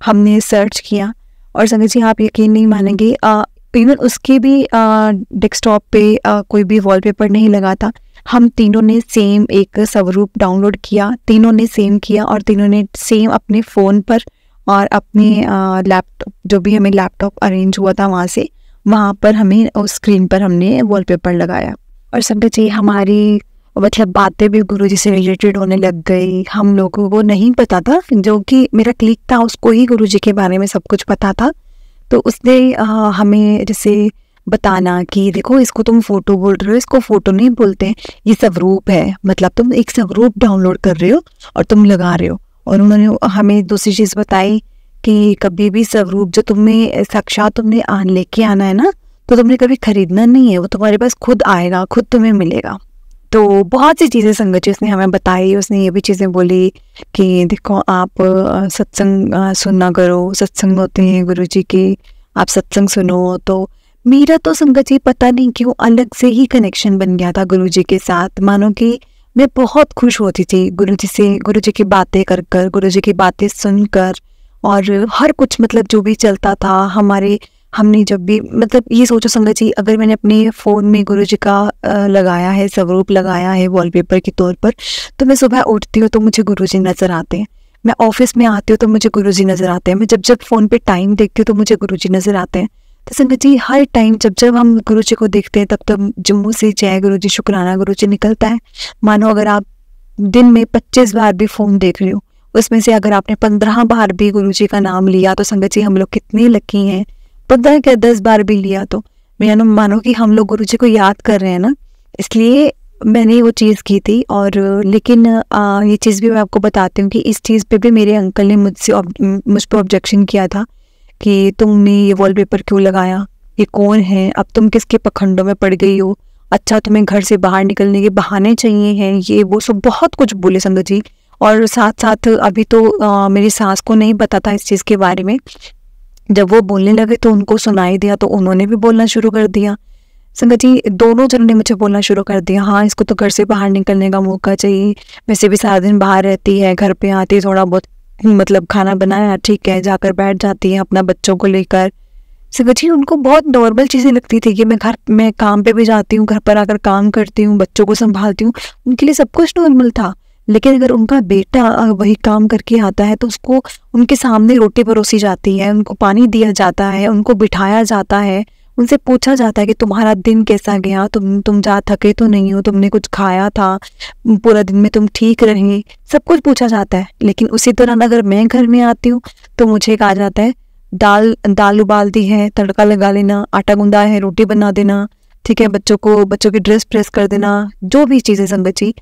हमने सर्च किया और संगत जी आप यकीन नहीं मानेंगे, इवन उसके भी डेस्कटॉप पे कोई भी वॉलपेपर नहीं लगा था। हम तीनों ने सेम एक स्वरूप डाउनलोड किया, तीनों ने सेम किया और तीनों ने सेम अपने फ़ोन पर और अपने लैपटॉप, जो भी हमें लैपटॉप अरेंज हुआ था वहाँ पर हमें उस स्क्रीन पर हमने वॉलपेपर लगाया। और संगत जी हमारी मतलब बातें भी गुरुजी से रिलेटेड होने लग गई। हम लोगों को नहीं पता था, जो कि मेरा क्लिक था उसको ही गुरुजी के बारे में सब कुछ पता था। तो उसने हमें जैसे बताना कि देखो इसको तुम फोटो बोल रहे हो, इसको फोटो नहीं बोलते, ये स्वरूप है, मतलब तुम एक स्वरूप डाउनलोड कर रहे हो और तुम लगा रहे हो। और उन्होंने हमें दूसरी चीज़ बताई कि कभी भी स्वरूप जो तुम्हें साक्षात तुमने लेके आना है ना, तो तुमने कभी खरीदना नहीं है, वो तुम्हारे पास खुद आएगा, खुद तुम्हें मिलेगा। तो बहुत सी चीज़ें संगत जी उसने हमें बताई। उसने ये भी चीज़ें बोली कि देखो आप सत्संग सुनना करो, सत्संग होते हैं गुरुजी के, आप सत्संग सुनो। तो मेरा तो संगत जी पता नहीं क्यों अलग से ही कनेक्शन बन गया था गुरुजी के साथ। मानो कि मैं बहुत खुश होती थी गुरुजी से, गुरुजी की बातें कर कर, गुरुजी की बातें सुनकर, और हर कुछ मतलब जो भी चलता था हमने जब भी मतलब ये सोचो संगत जी, अगर मैंने अपने फ़ोन में गुरुजी का लगाया है, स्वरूप लगाया है वॉलपेपर के तौर पर, तो मैं सुबह उठती हूँ तो मुझे गुरुजी नज़र आते हैं, मैं ऑफिस में आती हूँ तो मुझे गुरुजी नज़र आते हैं, मैं जब फ़ोन पे टाइम देखती हूँ तो मुझे गुरुजी नज़र आते हैं। तो संगत जी हर टाइम जब हम गुरुजी को देखते हैं तब जम्मू से जय गुरुजी शुक्राना गुरुजी निकलता है। मानो अगर आप दिन में 25 बार भी फ़ोन देख रहे हो, उसमें से अगर आपने 15 बार भी गुरुजी का नाम लिया, तो संगत जी हम लोग कितने लकी हैं। 15 क्या 10 बार भी लिया तो मैं मानो कि हम लोग गुरुजी को याद कर रहे हैं ना, इसलिए मैंने वो चीज़ की थी। और लेकिन ये चीज़ भी मैं आपको बताती हूँ कि इस चीज़ पे भी मेरे अंकल ने मुझ पर ऑब्जेक्शन किया था कि तुमने ये वॉलपेपर क्यों लगाया, ये कौन है, अब तुम किसके पखंडों में पड़ गई हो, अच्छा तुम्हें घर से बाहर निकलने के बहाने चाहिए हैं, ये वो सब बहुत कुछ बोले संगत जी। और साथ साथ अभी तो मेरी सास को नहीं पता था इस चीज़ के बारे में, जब वो बोलने लगे तो उनको सुनाई दिया तो उन्होंने भी बोलना शुरू कर दिया। संगत जी दोनों जनों ने मुझे बोलना शुरू कर दिया, हाँ इसको तो घर से बाहर निकलने का मौका चाहिए, वैसे भी सारा दिन बाहर रहती है, घर पे आती है थोड़ा बहुत मतलब खाना बनाया ठीक है, जाकर बैठ जाती है अपना बच्चों को लेकर। संगत जी उनको बहुत नॉर्मल चीज़ें लगती थी कि मैं काम पे भी जाती हूँ, घर पर आकर काम करती हूँ, बच्चों को संभालती हूँ, उनके लिए सब कुछ नॉर्मल था। लेकिन अगर उनका बेटा वही काम करके आता है तो उसको उनके सामने रोटी परोसी जाती है, उनको पानी दिया जाता है, उनको बिठाया जाता है, उनसे पूछा जाता है कि तुम्हारा दिन कैसा गया, तुम जा थके तो नहीं हो, तुमने कुछ खाया था, पूरा दिन में तुम ठीक रहे, सब कुछ पूछा जाता है। लेकिन उसी दौरान अगर मैं घर में आती हूँ तो मुझे कहा जाता है दाल उबाल दी है, तड़का लगा लेना, आटा गूंदा है, रोटी बना देना, ठीक है, बच्चों की ड्रेस प्रेस कर देना, जो भी चीज़ें संगत जी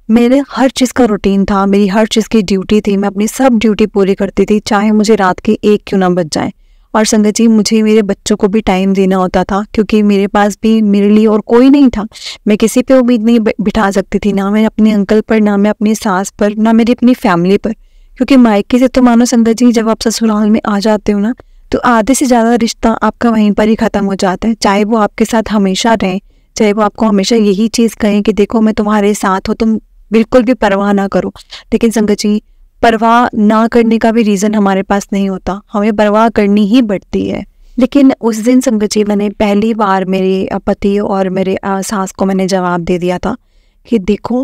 मेरे हर चीज़ का रूटीन था, मेरी हर चीज़ की ड्यूटी थी, मैं अपनी सब ड्यूटी पूरी करती थी, चाहे मुझे रात के 1 क्यों ना बज जाए। और संगत जी मुझे मेरे बच्चों को भी टाइम देना होता था, क्योंकि मेरे पास भी मेरे लिए और कोई नहीं था, मैं किसी पे उम्मीद नहीं बिठा सकती थी, ना मैं अपने अंकल पर, ना मैं अपनी सास पर, ना मेरी अपनी फैमिली पर। क्योंकि मायके से तो मानो संगत जी जब आप ससुराल में आ जाते हो ना, तो आधे से ज़्यादा रिश्ता आपका वहीं पर ही ख़त्म हो जाता है। चाहे वो आपके साथ हमेशा रहें, चाहे वो आपको हमेशा यही चीज़ कहें कि देखो मैं तुम्हारे साथ हूँ, तुम बिल्कुल भी परवाह ना करो। लेकिन संगत जी, परवाह ना करने का भी रीज़न हमारे पास नहीं होता, हमें परवाह करनी ही पड़ती है। लेकिन उस दिन संगत जी, मैंने पहली बार मेरे पति और मेरे सास को मैंने जवाब दे दिया था कि देखो,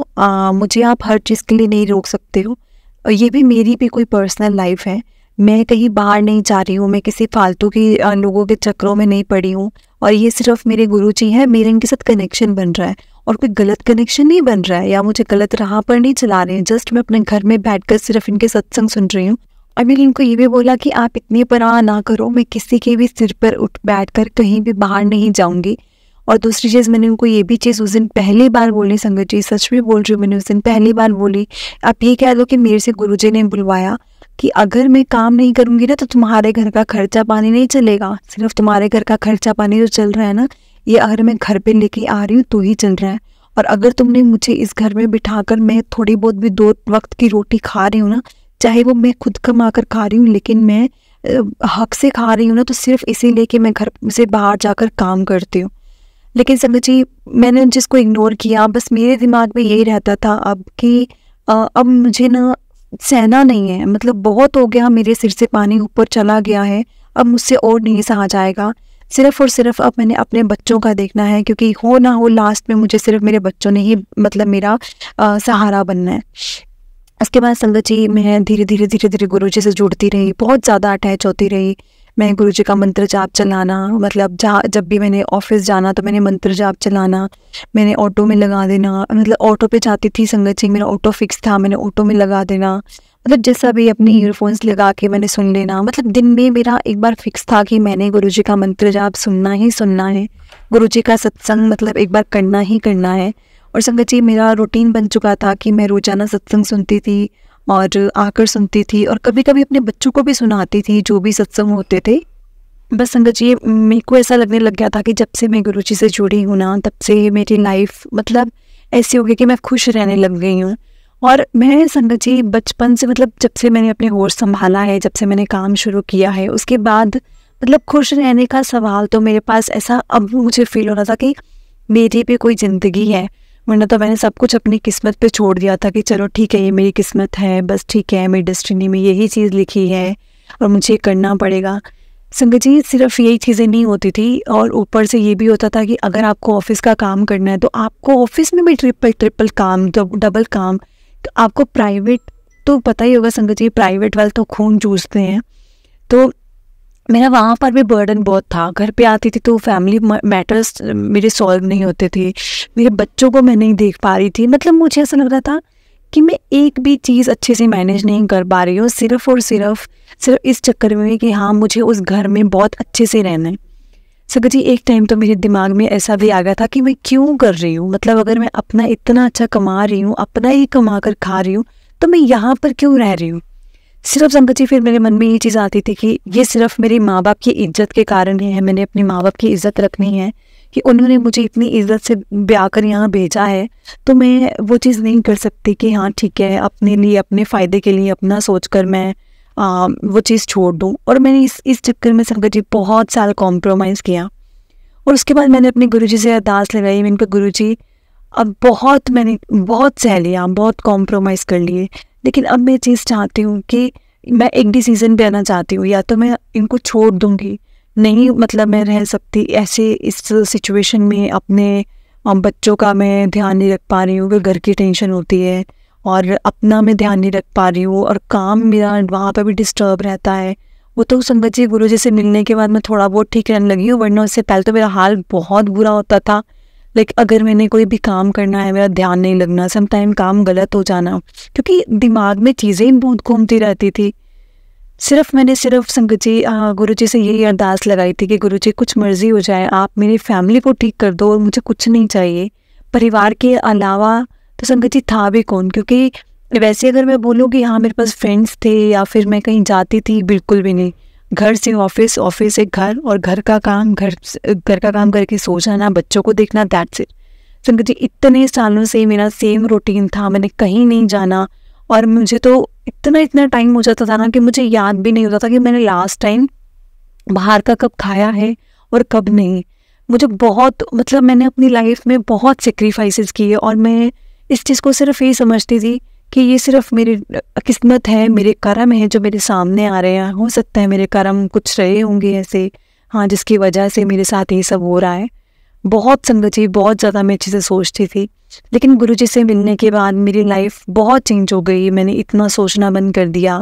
मुझे आप हर चीज़ के लिए नहीं रोक सकते हो, और ये भी मेरी भी कोई पर्सनल लाइफ है। मैं कहीं बाहर नहीं जा रही हूँ, मैं किसी फालतू की लोगों के चक्करों में नहीं पड़ी हूँ, और ये सिर्फ मेरे गुरुजी हैं, मेरे इनके साथ कनेक्शन बन रहा है, और कोई गलत कनेक्शन नहीं बन रहा है या मुझे गलत राह पर नहीं चला रहे हैं। जस्ट मैं अपने घर में बैठकर सिर्फ इनके सत्संग सुन रही हूँ। और मैंने इनको ये भी बोला कि आप इतनी परवाह ना करो, मैं किसी के भी सिर पर उठ बैठकर कहीं भी बाहर नहीं जाऊँगी। और दूसरी चीज़, मैंने उनको ये भी चीज़ उस दिन पहली बार बोली, संगत जी सच में बोल रही हूँ, मैंने उस दिन पहली बार बोली। आप ये कह लो कि मेरे से गुरुजी ने बुलवाया कि अगर मैं काम नहीं करूँगी ना, तो तुम्हारे घर का खर्चा पानी नहीं चलेगा। सिर्फ तुम्हारे घर का खर्चा पानी जो चल रहा है ना, ये अगर मैं घर पे लेके आ रही हूँ तो ही चल रहा है। और अगर तुमने मुझे इस घर में बिठाकर मैं थोड़ी बहुत भी 2 वक्त की रोटी खा रही हूँ ना, चाहे वो मैं खुद कमा कर खा रही हूँ, लेकिन मैं हक से खा रही हूँ ना, तो सिर्फ इसीलिए कि मैं घर से बाहर जाकर काम करती हूँ। लेकिन संगत जी, मैंने उन चीज़ को इग्नोर किया। बस मेरे दिमाग में यही रहता था अब कि अब मुझे ना सहना नहीं है, मतलब बहुत हो गया, मेरे सिर से पानी ऊपर चला गया है, अब मुझसे और नहीं सहा जाएगा। सिर्फ और सिर्फ अब मैंने अपने बच्चों का देखना है, क्योंकि हो ना हो लास्ट में मुझे सिर्फ मेरे बच्चों ने ही मतलब मेरा सहारा बनना है। उसके बाद संगत जी, मैं धीरे धीरे गुरुजी से जुड़ती रही, बहुत ज़्यादा अटैच होती रही। मैं गुरुजी का मंत्र जाप चलाना, मतलब जब भी मैंने ऑफिस जाना तो मैंने मंत्र जाप चलाना, मैंने ऑटो में लगा देना, मतलब ऑटो पे जाती थी संगत जी, मेरा ऑटो फिक्स था, मैंने ऑटो में लगा देना, मतलब जैसा भी अपने ईयरफोन्स लगा के मैंने सुन लेना। मतलब दिन में मेरा एक बार फिक्स था कि मैंने गुरुजी का मंत्र जाप सुनना ही सुनना है, गुरुजी का सत्संग मतलब एक बार करना ही करना है। और संगत जी, मेरा रूटीन बन चुका था कि मैं रोज़ाना सत्संग सुनती थी और आकर सुनती थी, और कभी कभी अपने बच्चों को भी सुनाती थी जो भी सत्संग होते थे। बस संगत जी, मेरे को ऐसा लगने लग गया था कि जब से मैं गुरुजी से जुड़ी हूँ ना, तब से मेरी लाइफ मतलब ऐसी हो गई कि मैं खुश रहने लग गई हूँ। और मैं संगत जी बचपन से, मतलब जब से मैंने अपने होश संभाला है, जब से मैंने काम शुरू किया है, उसके बाद मतलब खुश रहने का सवाल तो मेरे पास ऐसा अब मुझे फील हो रहा था कि मेरी भी कोई ज़िंदगी है। वरना तो मैंने सब कुछ अपनी किस्मत पे छोड़ दिया था कि चलो ठीक है, ये मेरी किस्मत है, बस ठीक है, मेरी डेस्टिनी में यही चीज़ लिखी है और मुझे करना पड़ेगा। संगत जी, सिर्फ यही चीज़ें नहीं होती थी, और ऊपर से ये भी होता था कि अगर आपको ऑफिस का काम करना है तो आपको ऑफिस में भी ट्रिपल काम, डबल काम। तो आपको प्राइवेट तो पता ही होगा संगत जी, प्राइवेट वाले तो खून चूसते हैं। तो मेरा वहाँ पर भी बर्डन बहुत था। घर पे आती थी तो फैमिली मैटर्स मेरे सॉल्व नहीं होते थे, मेरे बच्चों को मैं नहीं देख पा रही थी। मतलब मुझे ऐसा लग रहा था कि मैं एक भी चीज़ अच्छे से मैनेज नहीं कर पा रही हूँ, सिर्फ और सिर्फ इस चक्कर में कि हाँ, मुझे उस घर में बहुत अच्छे से रहना है। संगत जी, एक टाइम तो मेरे दिमाग में ऐसा भी आ गया था कि मैं क्यों कर रही हूँ, मतलब अगर मैं अपना इतना अच्छा कमा रही हूँ, अपना ही कमा कर खा रही हूँ, तो मैं यहाँ पर क्यों रह रही हूँ। सिर्फ संगत जी, फिर मेरे मन में ये चीज़ आती थी कि ये सिर्फ मेरे माँ बाप की इज्जत के कारण ही है, मैंने अपने माँ बाप की इज्जत रखनी है कि उन्होंने मुझे इतनी इज्जत से ब्याह कर यहाँ भेजा है, तो मैं वो चीज़ नहीं कर सकती कि हाँ ठीक है, अपने लिए, अपने फ़ायदे के लिए अपना सोचकर मैं वो चीज़ छोड़ दूँ। और मैंने इस चक्कर में संगत जी बहुत साल कॉम्प्रोमाइज़ किया। और उसके बाद मैंने अपने गुरुजी से अरदास लगाई, मैंने कहा गुरुजी, अब मैंने बहुत सह लिया, बहुत कॉम्प्रोमाइज़ कर लिए, लेकिन अब मैं चीज़ चाहती हूँ कि मैं एक डिसीज़न पे आना चाहती हूँ, या तो मैं इनको छोड़ दूँगी, नहीं मतलब मैं रह सकती ऐसे इस सिचुएशन में। अपने बच्चों का मैं ध्यान नहीं रख पा रही हूँ, कि घर की टेंशन होती है, और अपना मैं ध्यान नहीं रख पा रही हूँ, और काम मेरा वहाँ पर भी डिस्टर्ब रहता है। वो तो संगत जी, गुरुजी से मिलने के बाद मैं थोड़ा बहुत ठीक रहने लगी हूँ, वरना उससे पहले तो मेरा हाल बहुत बुरा होता था। लेकिन अगर मैंने कोई भी काम करना है, मेरा ध्यान नहीं लगना, सम टाइम काम गलत हो जाना, क्योंकि दिमाग में चीज़ें ही बहुत घूमती रहती थी। मैंने संगत जी गुरुजी से यही अरदास लगाई थी कि गुरुजी, कुछ मर्जी हो जाए, आप मेरी फैमिली को ठीक कर दो और मुझे कुछ नहीं चाहिए। परिवार के अलावा तो संगत जी था भी कौन, क्योंकि वैसे अगर मैं बोलूँ कि हाँ मेरे पास फ्रेंड्स थे या फिर मैं कहीं जाती थी, बिल्कुल भी नहीं। घर से ऑफिस, ऑफिस से घर, और घर का काम करके सो जाना, बच्चों को देखना, दैट्स इट। संगत जी, इतने सालों से मेरा सेम रूटीन था, मैंने कहीं नहीं जाना, और मुझे तो इतना टाइम हो जाता था ना कि मुझे याद भी नहीं होता था कि मैंने लास्ट टाइम बाहर का कब खाया है और कब नहीं। मुझे बहुत, मतलब मैंने अपनी लाइफ में बहुत सेक्रीफाइसेस किए, और मैं इस चीज़ को सिर्फ यही समझती थी कि ये सिर्फ मेरी किस्मत है, मेरे कर्म है जो मेरे सामने आ रहे हैं। हो सकता है मेरे कर्म कुछ रहे होंगे ऐसे, हाँ, जिसकी वजह से मेरे साथ ये सब हो रहा है। बहुत संगत जी, बहुत ज़्यादा मैं चीज़ें सोचती थी। लेकिन गुरुजी से मिलने के बाद मेरी लाइफ बहुत चेंज हो गई। मैंने इतना सोचना बंद कर दिया,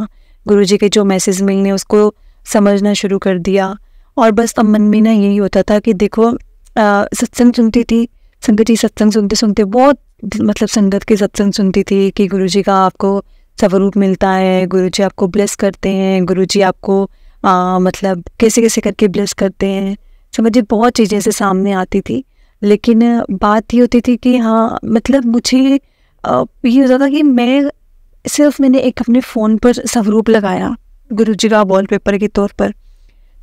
गुरुजी के जो मैसेज मिलने उसको समझना शुरू कर दिया। और बस अब मन में ना यही होता था कि देखो, सत्संग सुनती थी संगत जी, सत्संग सुनते सुनते बहुत मतलब संगत के सत्संग सुनती थी कि गुरुजी का आपको स्वरूप मिलता है, गुरुजी आपको ब्लेस करते हैं, गुरुजी आपको मतलब कैसे कैसे करके ब्लेस करते हैं। समझ जी, बहुत चीज़ें से सामने आती थी। लेकिन बात ये होती थी कि हाँ, मतलब मुझे ये होता था कि मैंने एक अपने फ़ोन पर स्वरूप लगाया गुरुजी का वॉलपेपर के तौर पर।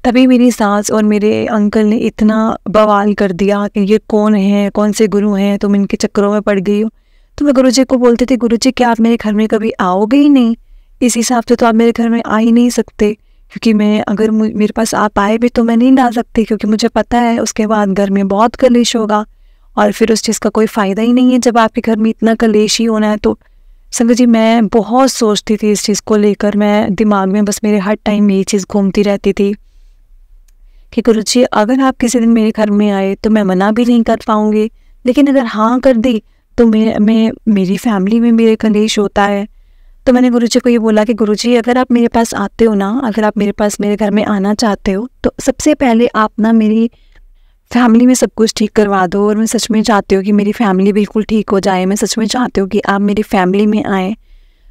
तभी मेरी सास और मेरे अंकल ने इतना बवाल कर दिया कि ये कौन है, कौन से गुरु हैं, तुम इनके चक्करों में पड़ गई हो। तो मैं गुरुजी को बोलती थी, गुरुजी क्या आप मेरे घर में कभी आओगे ही नहीं? इस हिसाब से तो आप मेरे घर में आ ही नहीं सकते, क्योंकि मैं अगर मेरे पास आप आए भी तो मैं नहीं ला सकती, क्योंकि मुझे पता है उसके बाद घर में बहुत कलेश होगा और फिर उस चीज़ का कोई फ़ायदा ही नहीं है जब आपके घर में इतना कलेश ही होना है। तो संगत जी, मैं बहुत सोचती थी इस चीज़ को लेकर। मैं दिमाग में बस मेरे हर टाइम यही चीज़ घूमती रहती थी कि गुरुजी अगर आप किसी दिन मेरे घर में आए तो मैं मना भी नहीं कर पाऊँगी, लेकिन अगर हाँ कर दी तो मेरी फैमिली में मेरे कलेश होता है। तो मैंने गुरुजी को ये बोला कि गुरुजी अगर आप मेरे पास आते हो ना, अगर आप मेरे घर में आना चाहते हो तो सबसे पहले आप ना मेरी फैमिली में सब कुछ ठीक करवा दो। और मैं सच में चाहती हूँ कि मेरी फैमिली बिल्कुल ठीक हो जाए। मैं सच में चाहती हूँ कि आप मेरी फैमिली में आए।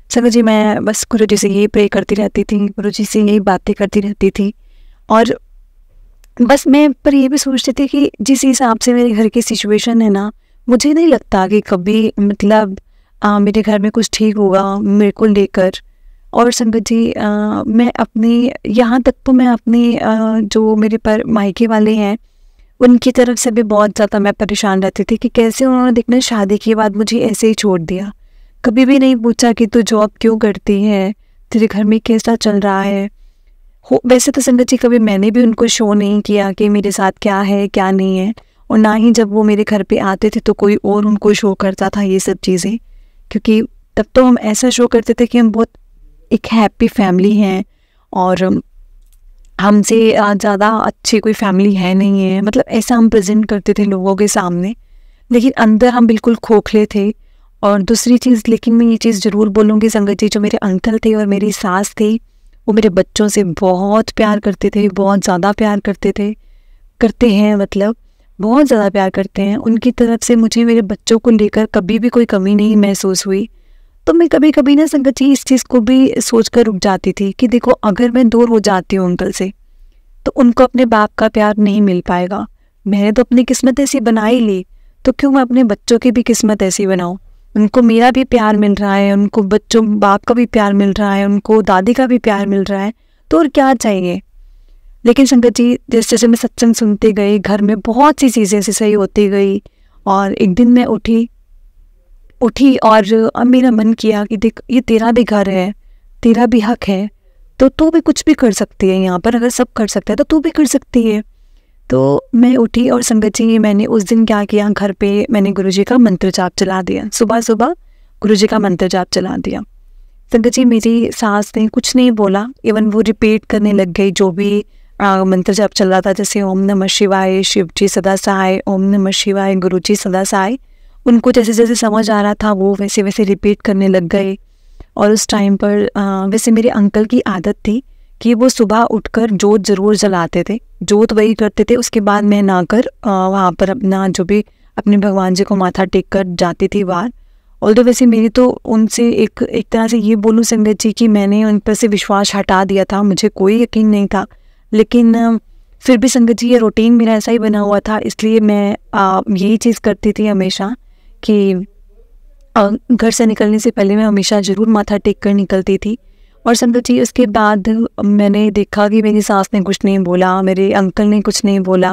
संगत जी, मैं बस गुरुजी से यही प्रे करती रहती थी, गुरुजी से यही बातें करती रहती थी। और बस मैं पर ये भी सोचती थी कि जिस हिसाब से मेरे घर की सिचुएशन है ना, मुझे नहीं लगता कि कभी मतलब मेरे घर में कुछ ठीक होगा मेरे को लेकर। और संगत जी, मैं अपनी यहाँ तक तो मैं अपनी जो मेरे पर मायके वाले हैं उनकी तरफ से भी बहुत ज़्यादा मैं परेशान रहती थी कि कैसे उन्होंने देखना शादी के बाद मुझे ऐसे ही छोड़ दिया। कभी भी नहीं पूछा कि तू जॉब क्यों करती है, तेरे घर में कैसा चल रहा है। वैसे तो संगत जी कभी मैंने भी उनको शो नहीं किया कि मेरे साथ क्या है क्या नहीं है, और ना ही जब वो मेरे घर पे आते थे तो कोई और उनको शो करता था ये सब चीज़ें, क्योंकि तब तो हम ऐसा शो करते थे कि हम बहुत एक हैप्पी फैमिली हैं और हमसे ज़्यादा अच्छी कोई फैमिली है नहीं है, मतलब ऐसा हम प्रेजेंट करते थे लोगों के सामने, लेकिन अंदर हम बिल्कुल खोखले थे। और दूसरी चीज़, लेकिन मैं ये चीज़ ज़रूर बोलूँगी संगत जी, जो मेरे अंकल थे और मेरी सास थी वो मेरे बच्चों से बहुत प्यार करते थे, बहुत ज़्यादा प्यार करते हैं, मतलब बहुत ज़्यादा प्यार करते हैं। उनकी तरफ से मुझे मेरे बच्चों को लेकर कभी भी कोई कमी नहीं महसूस हुई। तो मैं कभी कभी ना संगत जी इस चीज़ को भी सोच कर रुक जाती थी कि देखो, अगर मैं दूर हो जाती हूँ अंकल से तो उनको अपने बाप का प्यार नहीं मिल पाएगा। मैंने तो अपनी किस्मत ऐसी बना ही ली, तो क्यों मैं अपने बच्चों की भी किस्मत ऐसी बनाऊँ। उनको मेरा भी प्यार मिल रहा है, उनको बच्चों बाप का भी प्यार मिल रहा है, उनको दादी का भी प्यार मिल रहा है, तो और क्या चाहिए। लेकिन संगत जी, जैसे जैसे मैं सत्संग सुनते गई, घर में बहुत सी चीज़ें ऐसी सही होती गई। और एक दिन मैं उठी और अब मेरा मन किया कि देख, ये तेरा भी घर है, तेरा भी हक है, तो तू भी कुछ भी कर सकती है यहाँ पर। अगर सब कर सकता है तो तू भी कर सकती है। तो मैं उठी और संगत जी, मैंने उस दिन क्या किया, घर पे मैंने गुरुजी का मंत्र जाप चला दिया। सुबह सुबह गुरुजी का मंत्र जाप चला दिया। संगत जी, मेरी सास ने कुछ नहीं बोला, इवन वो रिपीट करने लग गई जो भी मंत्र जाप चल रहा था, जैसे ओम नमः शिवाय, शिव जी सदा सहाय, ओम नमः शिवाय, गुरु जी सदा सहाय। उनको जैसे जैसे समझ आ रहा था वो वैसे वैसे रिपीट करने लग गए। और उस टाइम पर वैसे मेरे अंकल की आदत थी कि वो सुबह उठकर जोत ज़रूर जलाते थे, जोत वही करते थे। उसके बाद मैं नहाकर वहाँ पर अपना जो भी अपने भगवान जी को माथा टेक कर जाती थी बाहर। और तो वैसे मेरी तो उनसे एक तरह से ये बोलूँ संगत जी कि मैंने उन पर से विश्वास हटा दिया था, मुझे कोई यकीन नहीं था। लेकिन फिर भी संगत जी ये रूटीन मेरा ऐसा ही बना हुआ था, इसलिए मैं यही चीज़ करती थी हमेशा कि घर से निकलने से पहले मैं हमेशा ज़रूर माथा टेक कर निकलती थी। और संगत जी, उसके बाद मैंने देखा कि मेरी सास ने कुछ नहीं बोला, मेरे अंकल ने कुछ नहीं बोला,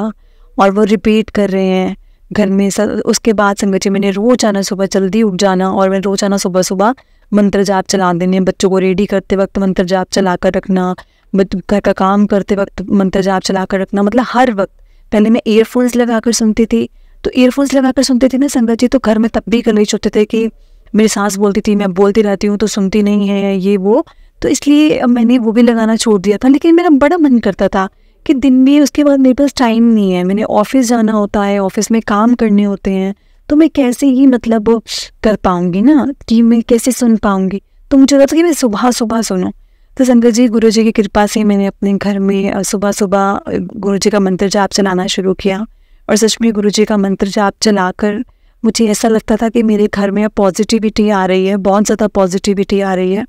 और वो रिपीट कर रहे हैं घर में। उसके बाद संगत जी, मैंने रोज़ आना सुबह जल्दी उठ जाना और मैं रोज़ आना सुबह सुबह मंत्र जाप चला देने। बच्चों को रेडी करते वक्त मंत्र जाप चला कर रखना, घर का काम करते वक्त मंत्र जाप चला कर रखना, मतलब हर वक्त। पहले मैं ईयरफोन्स लगा कर सुनती थी, तो ईयरफोन्स लगा कर सुनते थे ना संगत जी, तो घर में तब भी कलेश होते थे कि मेरी सास बोलती थी मैं बोलती रहती हूँ तो सुनती नहीं है, ये वो, तो इसलिए मैंने वो भी लगाना छोड़ दिया था। लेकिन मेरा बड़ा मन करता था कि दिन में, उसके बाद मेरे पास टाइम नहीं है, मैंने ऑफिस जाना होता है, ऑफिस में काम करने होते हैं, तो मैं कैसे ही मतलब कर पाऊँगी ना, कि मैं कैसे सुन पाऊँगी। तो मुझे लगता था कि मैं सुबह सुबह सुनूँ। तो संगत जी, गुरु जी की कृपा से मैंने अपने घर में सुबह सुबह गुरु जी का मंत्र जाप चलाना शुरू किया। और सच में गुरु जी का मंत्र जाप चलाकर मुझे ऐसा लगता था कि मेरे घर में पॉजिटिविटी आ रही है, बहुत ज़्यादा पॉजिटिविटी आ रही है।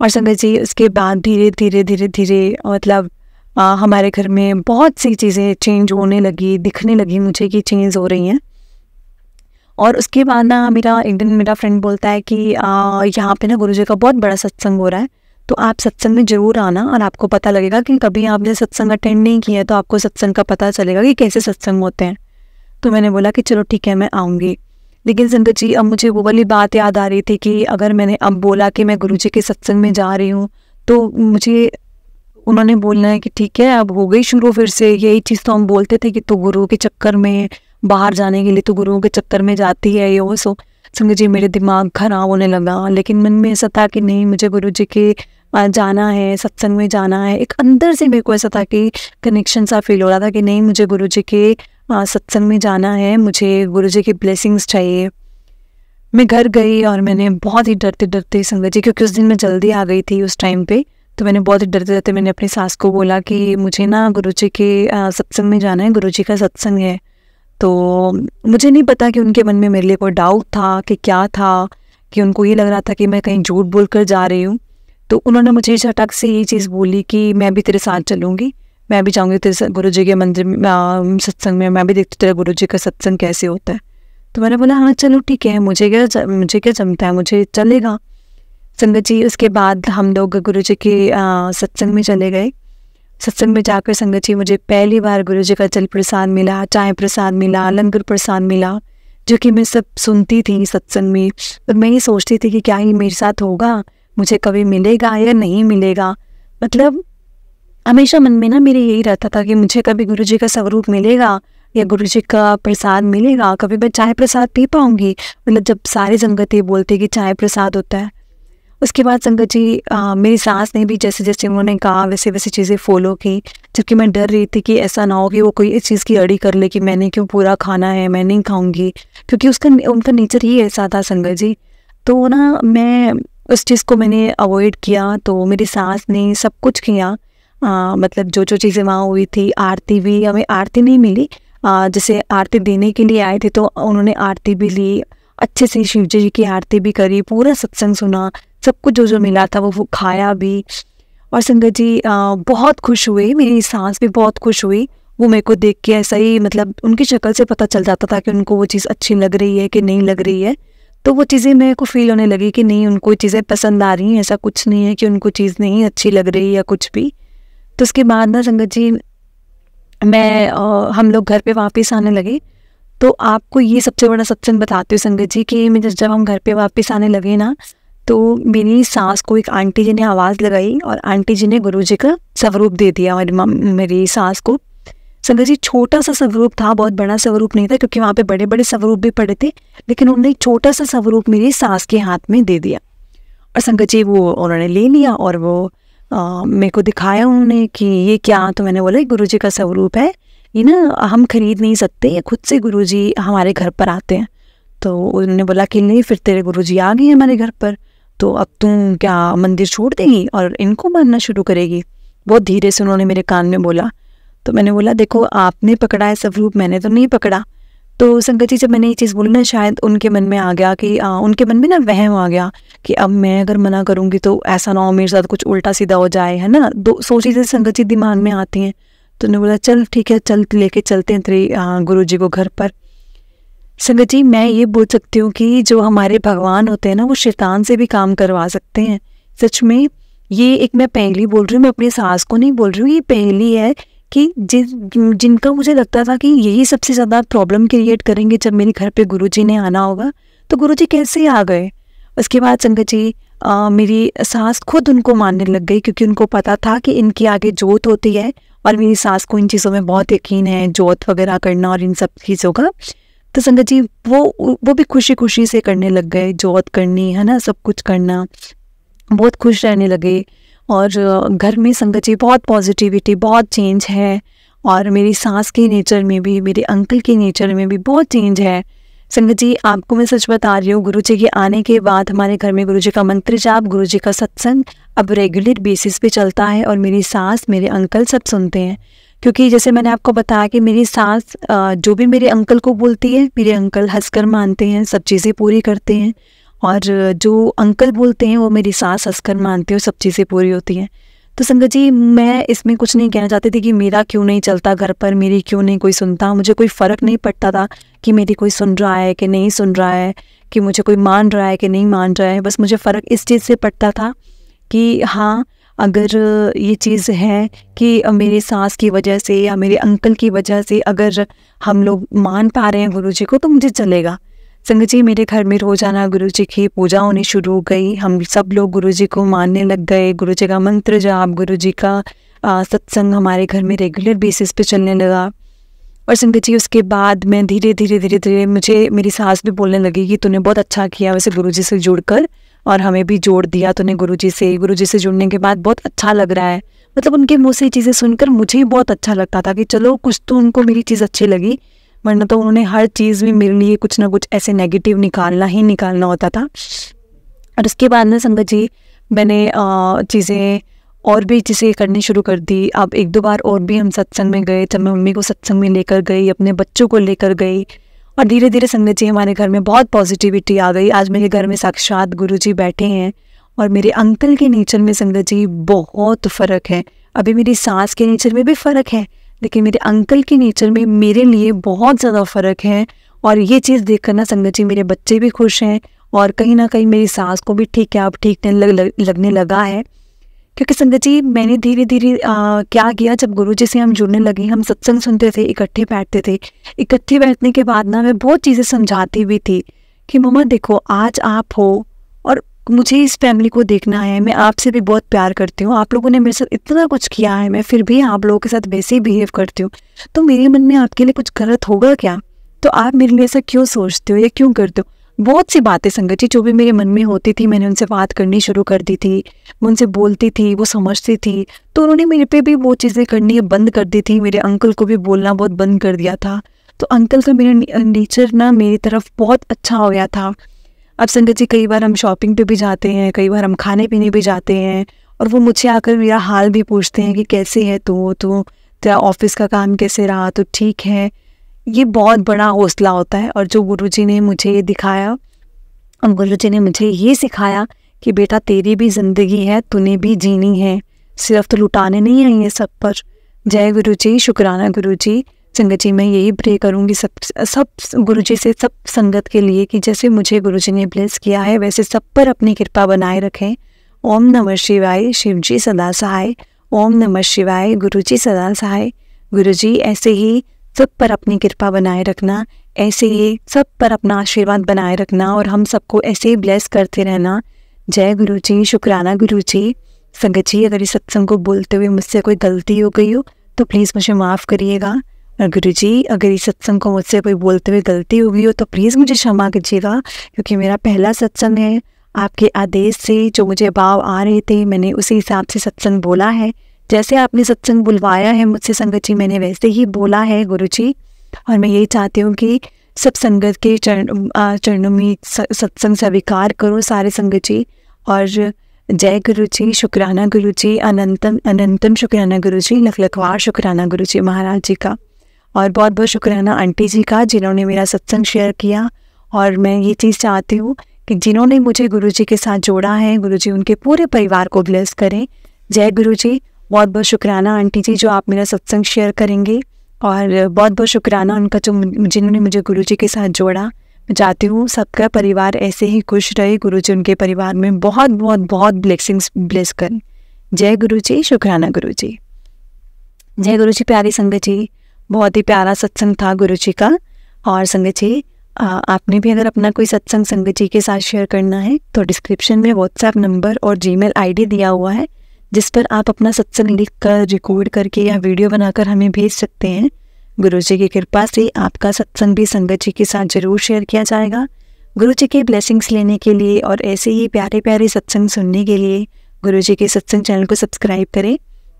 और संगत जी, उसके बाद धीरे धीरे धीरे धीरे मतलब हमारे घर में बहुत सी चीज़ें चेंज होने लगी, दिखने लगी मुझे कि चेंज हो रही हैं। और उसके बाद ना एक दिन मेरा फ्रेंड बोलता है कि यहाँ पे ना गुरु जी का बहुत बड़ा सत्संग हो रहा है, तो आप सत्संग में ज़रूर आना और आपको पता लगेगा कि कभी आपने सत्संग अटेंड नहीं किया है तो आपको सत्संग का पता चलेगा कि कैसे सत्संग होते हैं। तो मैंने बोला कि चलो ठीक है, मैं आऊँगी। लेकिन संगत जी, अब मुझे वो वाली बात याद आ रही थी कि अगर मैंने अब बोला कि मैं गुरु जी के सत्संग में जा रही हूँ, तो मुझे उन्होंने बोलना है कि ठीक है, अब हो गई शुरू फिर से। यही चीज़ तो हम बोलते थे कि तू गुरु के चक्कर में, बाहर जाने के लिए तो गुरुओं के चक्कर में जाती है, ये वो। सो संगत जी, मेरे दिमाग खराब होने लगा। लेकिन मन में ऐसा था कि नहीं, मुझे गुरु जी के जाना है, सत्संग में जाना है। एक अंदर से मेरे को ऐसा था कि कनेक्शन सा फील हो रहा था कि नहीं, मुझे गुरु जी के सत्संग में जाना है, मुझे गुरु जी की ब्लेसिंग्स चाहिए। मैं घर गई और मैंने बहुत ही डरते डरते संगत जी, क्योंकि उस दिन मैं जल्दी आ गई थी उस टाइम पे, तो मैंने बहुत ही डरते डरते मैंने अपनी सास को बोला कि मुझे ना गुरु जी के सत्संग में जाना है, गुरु जी का सत्संग है। तो मुझे नहीं पता कि उनके मन में मेरे लिए कोई डाउट था कि क्या था, कि उनको ये लग रहा था कि मैं कहीं झूठ बोल कर जा रही हूँ। तो उन्होंने मुझे झटक से ये चीज़ बोली कि मैं भी तेरे साथ चलूँगी, मैं भी जाऊँगी तेरे गुरु जी के मंदिर में, सत्संग में, मैं भी देखती तेरे गुरु जी का सत्संग कैसे होता है। तो मैंने बोला हाँ चलो ठीक है, मुझे क्या जमता है, मुझे चलेगा। संगत जी, उसके बाद हम लोग गुरु जी के सत्संग में चले गए। सत्संग में जाकर संगत जी, मुझे पहली बार गुरु जी का जल प्रसाद मिला, चाय प्रसाद मिला, लंगर प्रसाद मिला, जो कि मैं सब सुनती थी सत्संग में। और मैं ये सोचती थी कि क्या ही मेरे साथ होगा, मुझे कभी मिलेगा या नहीं मिलेगा। मतलब हमेशा मन में ना मेरे यही रहता था कि मुझे कभी गुरु जी का स्वरूप मिलेगा या गुरु जी का प्रसाद मिलेगा, कभी मैं चाय प्रसाद पी पाऊँगी। मतलब जब सारे संगत ये बोलते कि चाय प्रसाद होता है। उसके बाद संगत जी, मेरी सास ने भी जैसे जैसे उन्होंने कहा वैसे वैसे चीज़ें फॉलो की, जबकि मैं डर रही थी कि ऐसा ना हो कि वो कोई इस चीज़ की अड़ी कर ले कि मैंने क्यों पूरा खाना है, मैं नहीं खाऊंगी, क्योंकि उनका नेचर ही ऐसा था संगत जी। तो ना मैं उस चीज़ को मैंने अवॉइड किया। तो मेरी सास ने सब कुछ किया, मतलब जो जो चीज़ें वहाँ हुई थी, आरती भी, हमें आरती नहीं मिली, जैसे आरती देने के लिए आए थे तो उन्होंने आरती भी ली, अच्छे से शिव जी की आरती भी करी, पूरा सत्संग सुना, सब कुछ जो जो मिला था वो खाया भी। और संगत जी, बहुत खुश हुए, मेरी सास भी बहुत खुश हुई। वो मेरे को देख के ऐसा ही, मतलब उनकी शक्ल से पता चल जाता था कि उनको वो चीज़ अच्छी लग रही है कि नहीं लग रही है। तो वो चीज़ें मेरे को फील होने लगी कि नहीं, उनको चीज़ें पसंद आ रही हैं, ऐसा कुछ नहीं है कि उनको चीज़ नहीं अच्छी लग रही है या कुछ भी। तो उसके बाद ना संगत जी, हम लोग घर पे वापस आने लगे। तो आपको ये सबसे बड़ा सत्संग बताती हूँ संगत जी कि जब हम घर पे वापस आने लगे ना, तो मेरी सास को एक आंटी जी ने आवाज़ लगाई और आंटी जी ने गुरु जी का स्वरूप दे दिया मेरी सास को। संगत जी, छोटा सा स्वरूप था, बहुत बड़ा स्वरूप नहीं था, क्योंकि वहाँ पे बड़े बड़े स्वरूप भी पड़े थे, लेकिन उन्होंने एक छोटा सा स्वरूप मेरी सास के हाथ में दे दिया। और संगत जी, वो उन्होंने ले लिया और वो मेरे को दिखाया उन्होंने कि ये क्या। तो मैंने बोला गुरु जी का स्वरूप है, ये ना हम खरीद नहीं सकते, ये खुद से गुरु जी हमारे घर पर आते हैं। तो उन्होंने बोला कि नहीं, फिर तेरे गुरु जी आ गए हमारे घर पर, तो अब तुम क्या मंदिर छोड़ देगी और इनको मानना शुरू करेगी। बहुत धीरे से उन्होंने मेरे कान में बोला। तो मैंने बोला देखो, आपने पकड़ा है स्वरूप, मैंने तो नहीं पकड़ा। तो संगत जी, जब मैंने ये चीज़ बोली ना, शायद उनके मन में आ गया कि उनके मन में ना वहम आ गया कि अब मैं अगर मना करूँगी तो ऐसा ना हो मेरे साथ कुछ उल्टा सीधा हो जाए, है ना। दो सोची से संगत जी दिमाग में आती हैं। तो उन्होंने बोला चल ठीक है, चल लेके चलते हैं तेरे गुरु जी को घर पर। संगत जी, मैं ये बोल सकती हूँ कि जो हमारे भगवान होते हैं ना, वो शैतान से भी काम करवा सकते हैं। सच में, ये एक मैं पहली बोल रही हूँ, मैं अपनी सास को नहीं बोल रही हूँ, ये पहली है कि जिनका मुझे लगता था कि यही सबसे ज़्यादा प्रॉब्लम क्रिएट करेंगे जब मेरे घर पे गुरुजी ने आना होगा। तो गुरुजी कैसे आ गए। उसके बाद संगत जी, मेरी सास खुद उनको मानने लग गई, क्योंकि उनको पता था कि इनके आगे जोत होती है और मेरी सास को इन चीज़ों में बहुत यकीन है, जोत वगैरह करना और इन सब चीज़ों का। तो संगत जी वो भी खुशी खुशी से करने लग गए, जॉब करनी है ना, सब कुछ करना, बहुत खुश रहने लगे। और घर में संगत जी बहुत पॉजिटिविटी, बहुत चेंज है। और मेरी सास के नेचर में भी, मेरे अंकल के नेचर में भी बहुत चेंज है। संगत जी आपको मैं सच बता रही हूँ, गुरुजी के आने के बाद हमारे घर में गुरुजी का मंत्र जाप, गुरुजी का सत्संग अब रेगुलर बेसिस पे चलता है। और मेरी सास, मेरे अंकल सब सुनते हैं। क्योंकि जैसे मैंने आपको बताया कि मेरी सास जो भी मेरे अंकल को बोलती है, मेरे अंकल हंसकर मानते हैं, सब चीज़ें पूरी करते हैं। और जो अंकल बोलते हैं वो मेरी सास हंसकर मानते हैं, सब चीज़ें पूरी होती हैं। तो संगत जी मैं इसमें कुछ नहीं कहना चाहती थी कि मेरा क्यों नहीं चलता घर पर, मेरी क्यों नहीं कोई सुनता। मुझे कोई फ़र्क नहीं पड़ता था कि मेरी कोई सुन रहा है कि नहीं सुन रहा है, कि मुझे कोई मान रहा है कि नहीं मान रहा है। बस मुझे फ़र्क इस चीज़ से पड़ता था कि हाँ, अगर ये चीज़ है कि मेरी सास की वजह से या मेरे अंकल की वजह से अगर हम लोग मान पा रहे हैं गुरुजी को तो मुझे चलेगा। संगत जी मेरे घर में रोज़ाना गुरुजी की पूजा होनी शुरू हो गई। हम सब लोग गुरुजी को मानने लग गए। गुरुजी का मंत्र जाप, गुरुजी का सत्संग हमारे घर में रेगुलर बेसिस पे चलने लगा। और संगत जी उसके बाद मैं धीरे धीरे मुझे मेरी सास भी बोलने लगी कि तूने बहुत अच्छा किया वैसे गुरुजी से जुड़कर, और हमें भी जोड़ दिया तूने गुरुजी से जुड़ने के बाद बहुत अच्छा लग रहा है। मतलब उनके मुँह से चीज़ें सुनकर मुझे ही बहुत अच्छा लगता था कि चलो कुछ तो उनको मेरी चीज़ अच्छी लगी, वरना तो उन्होंने हर चीज़ में मेरे लिए कुछ ना कुछ ऐसे नेगेटिव निकालना होता था। और उसके बाद में संगत जी मैंने चीज़ें और भी चीज़ें करनी शुरू कर दी। अब एक दो बार और भी हम सत्संग में गए, जब मैं मम्मी को सत्संग में लेकर गई, अपने बच्चों को लेकर गई, और धीरे धीरे संगत जी हमारे घर में बहुत पॉजिटिविटी आ गई। आज मेरे घर में साक्षात गुरुजी बैठे हैं। और मेरे अंकल के नेचर में संगत जी बहुत फ़र्क है। अभी मेरी सास के नेचर में भी फ़र्क है, लेकिन मेरे अंकल के नेचर में मेरे लिए बहुत ज़्यादा फ़र्क है। और ये चीज़ देखकर ना संगत जी मेरे बच्चे भी खुश हैं, और कहीं ना कहीं मेरी सास को भी ठीक है अब ठीक लगने लगा है। क्योंकि संगत जी मैंने धीरे धीरे क्या किया, जब गुरुजी से हम जुड़ने लगे, हम सत्संग सुनते थे, इकट्ठे बैठते थे। इकट्ठे बैठने के बाद ना मैं बहुत चीज़ें समझाती भी थी कि मम्मा देखो आज आप हो और मुझे इस फैमिली को देखना है, मैं आपसे भी बहुत प्यार करती हूँ, आप लोगों ने मेरे साथ इतना कुछ किया है, मैं फिर भी आप लोगों के साथ वैसे ही बिहेव करती हूँ, तो मेरे मन में आपके लिए कुछ गलत होगा क्या? तो आप मेरे लिए ऐसा क्यों सोचते हो या क्यों करते हो? बहुत सी बातें संगत जी जो भी मेरे मन में होती थी मैंने उनसे बात करनी शुरू कर दी थी। मैं उनसे बोलती थी, वो समझती थी, तो उन्होंने मेरे पे भी वो चीज़ें करनी बंद कर दी थी। मेरे अंकल को भी बोलना बहुत बंद कर दिया था। तो अंकल का मेरा नेचर ना मेरी तरफ बहुत अच्छा हो गया था। अब संगत जी कई बार हम शॉपिंग पे भी जाते हैं, कई बार हम खाने पीने भी जाते हैं, और वो मुझे आकर मेरा हाल भी पूछते हैं कि कैसे है तू तेरा ऑफिस का काम कैसे रहा, तो ठीक है। ये बहुत बड़ा हौसला होता है। और जो गुरुजी ने मुझे दिखाया, और गुरुजी ने मुझे ये सिखाया कि बेटा तेरी भी ज़िंदगी है, तूने भी जीनी है, सिर्फ तो लुटाने नहीं आई है सब पर। जय गुरुजी, शुक्राना गुरुजी। संगत जी मैं यही प्रे करूँगी सब गुरुजी से, सब संगत के लिए कि जैसे मुझे गुरुजी ने ब्लेस किया है वैसे सब पर अपनी कृपा बनाए रखें। ओम नमः शिवाय, शिवजी सदा सहाय। ओम नमः शिवाय, गुरुजी सदा सहाय। गुरुजी ऐसे ही सब पर अपनी कृपा बनाए रखना, ऐसे ही सब पर अपना आशीर्वाद बनाए रखना, और हम सबको ऐसे ही ब्लेस करते रहना। जय गुरुजी, शुक्राना गुरुजी। संगत जी अगर इस सत्संग को बोलते हुए मुझसे कोई गलती हो गई हो तो प्लीज़ मुझे माफ़ करिएगा। और गुरुजी अगर इस सत्संग को मुझसे कोई बोलते हुए गलती हो गई हो तो प्लीज़ मुझे क्षमा कीजिएगा, क्योंकि मेरा पहला सत्संग है। आपके आदेश से जो मुझे भाव आ रहे थे मैंने उसी हिसाब से सत्संग बोला है। जैसे आपने सत्संग बुलवाया है मुझसे संगत जी मैंने वैसे ही बोला है गुरुजी। और मैं यही चाहती हूँ कि सब संगत के चरणों में सत्संग स्वीकार करो सारे संगत जी। और जय गुरुजी, शुक्राना गुरुजी, अनंतम अनंतम शुक्राना गुरुजी, लख लखवार शुक्राना गुरुजी महाराज जी का। और बहुत बहुत शुक्राना आंटी जी का जिन्होंने मेरा सत्संग शेयर किया। और मैं ये चीज़ चाहती हूँ कि जिन्होंने मुझे गुरुजी के साथ जोड़ा है, गुरुजी उनके पूरे परिवार को ब्लेस करें। जय गुरुजी। बहुत बहुत शुक्राना आंटी जी जो आप मेरा सत्संग शेयर करेंगे, और बहुत बहुत शुक्राना उनका जो जिन्होंने मुझे गुरुजी के साथ जोड़ा। मैं चाहती हूँ सबका परिवार ऐसे ही खुश रहे, गुरुजी उनके परिवार में बहुत बहुत बहुत ब्लेसिंग्स ब्लेस करें। जय गुरुजी, शुक्राना गुरुजी। जय गुरुजी। प्यारी संगत जी बहुत ही प्यारा सत्संग था गुरुजी का। और संगत जी आपने भी अगर अपना कोई सत्संग संगत जी के साथ शेयर करना है तो डिस्क्रिप्शन में व्हाट्सएप नंबर और जीमेल आईडी दिया हुआ है, जिस पर आप अपना सत्संग लिख कर, रिकॉर्ड करके या वीडियो बनाकर हमें भेज सकते हैं। गुरु जी की कृपा से आपका सत्संग भी संगत जी के साथ जरूर शेयर किया जाएगा। गुरु जी के ब्लेसिंग्स लेने के लिए और ऐसे ही प्यारे प्यारे सत्संग सुनने के लिए गुरु जी के सत्संग चैनल को सब्सक्राइब करें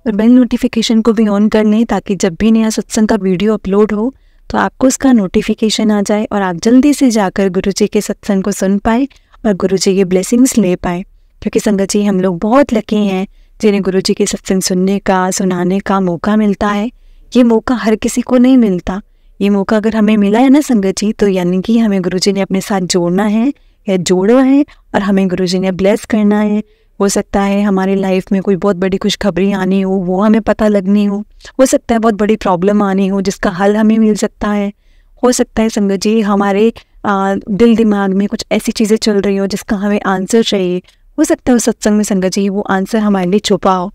और बेल नोटिफिकेशन को भी ऑन कर लें, ताकि जब भी नया सत्संग का वीडियो अपलोड हो तो आपको उसका नोटिफिकेशन आ जाए और आप जल्दी से जाकर गुरु जी के सत्संग को सुन पाए और गुरु जी के ब्लेसिंग्स ले पाए। क्योंकि संगत जी हम लोग बहुत लकी हैं जिन्हें गुरु जी के सत्संग सुनने का, सुनाने का मौका मिलता है। ये मौका हर किसी को नहीं मिलता। ये मौका अगर हमें मिला है ना संगत जी, तो यानी कि हमें गुरु जी ने अपने साथ जोड़ना है या जोड़ा है और हमें गुरु जी ने ब्लेस करना है। हो सकता है हमारी लाइफ में कोई बहुत बड़ी खुशखबरी आनी हो, वो हमें पता लगनी हो सकता है बहुत बड़ी प्रॉब्लम आनी हो जिसका हल हमें मिल सकता है। हो सकता है संगत जी हमारे दिल दिमाग में कुछ ऐसी चीज़ें चल रही हो जिसका हमें आंसर चाहिए। हो सकता है उस सत्संग में संगत जी वो आंसर हमारे लिए छुपा हो।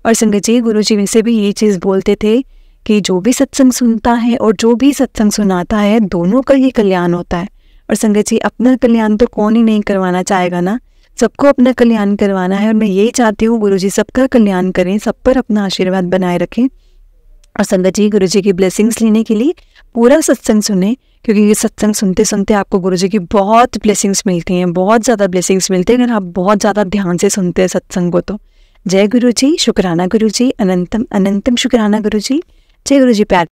और संगत जी गुरु जी से भी ये चीज़ बोलते थे कि जो भी सत्संग सुनता है और जो भी सत्संग सुनाता है, दोनों का ही कल्याण होता है। और संगत जी अपना कल्याण तो कौन ही नहीं करवाना चाहेगा ना, सबको अपना कल्याण करवाना है। और मैं यही चाहती हूँ गुरु जी सबका कल्याण करें, सब पर अपना आशीर्वाद बनाए रखें। और संगत जी गुरु जी की ब्लेसिंग्स लेने के लिए पूरा सत्संग सुने, क्योंकि ये सत्संग सुनते सुनते आपको गुरु जी की बहुत ब्लेसिंग्स मिलती हैं, बहुत ज़्यादा ब्लेसिंग्स मिलती हैं अगर आप बहुत ज़्यादा ध्यान से सुनते हैं सत्संग को। तो जय गुरु जी, शुक्राना गुरु जी, अनंतम अनंतम शुक्राना गुरु जी। जय गुरु जी। प्यार।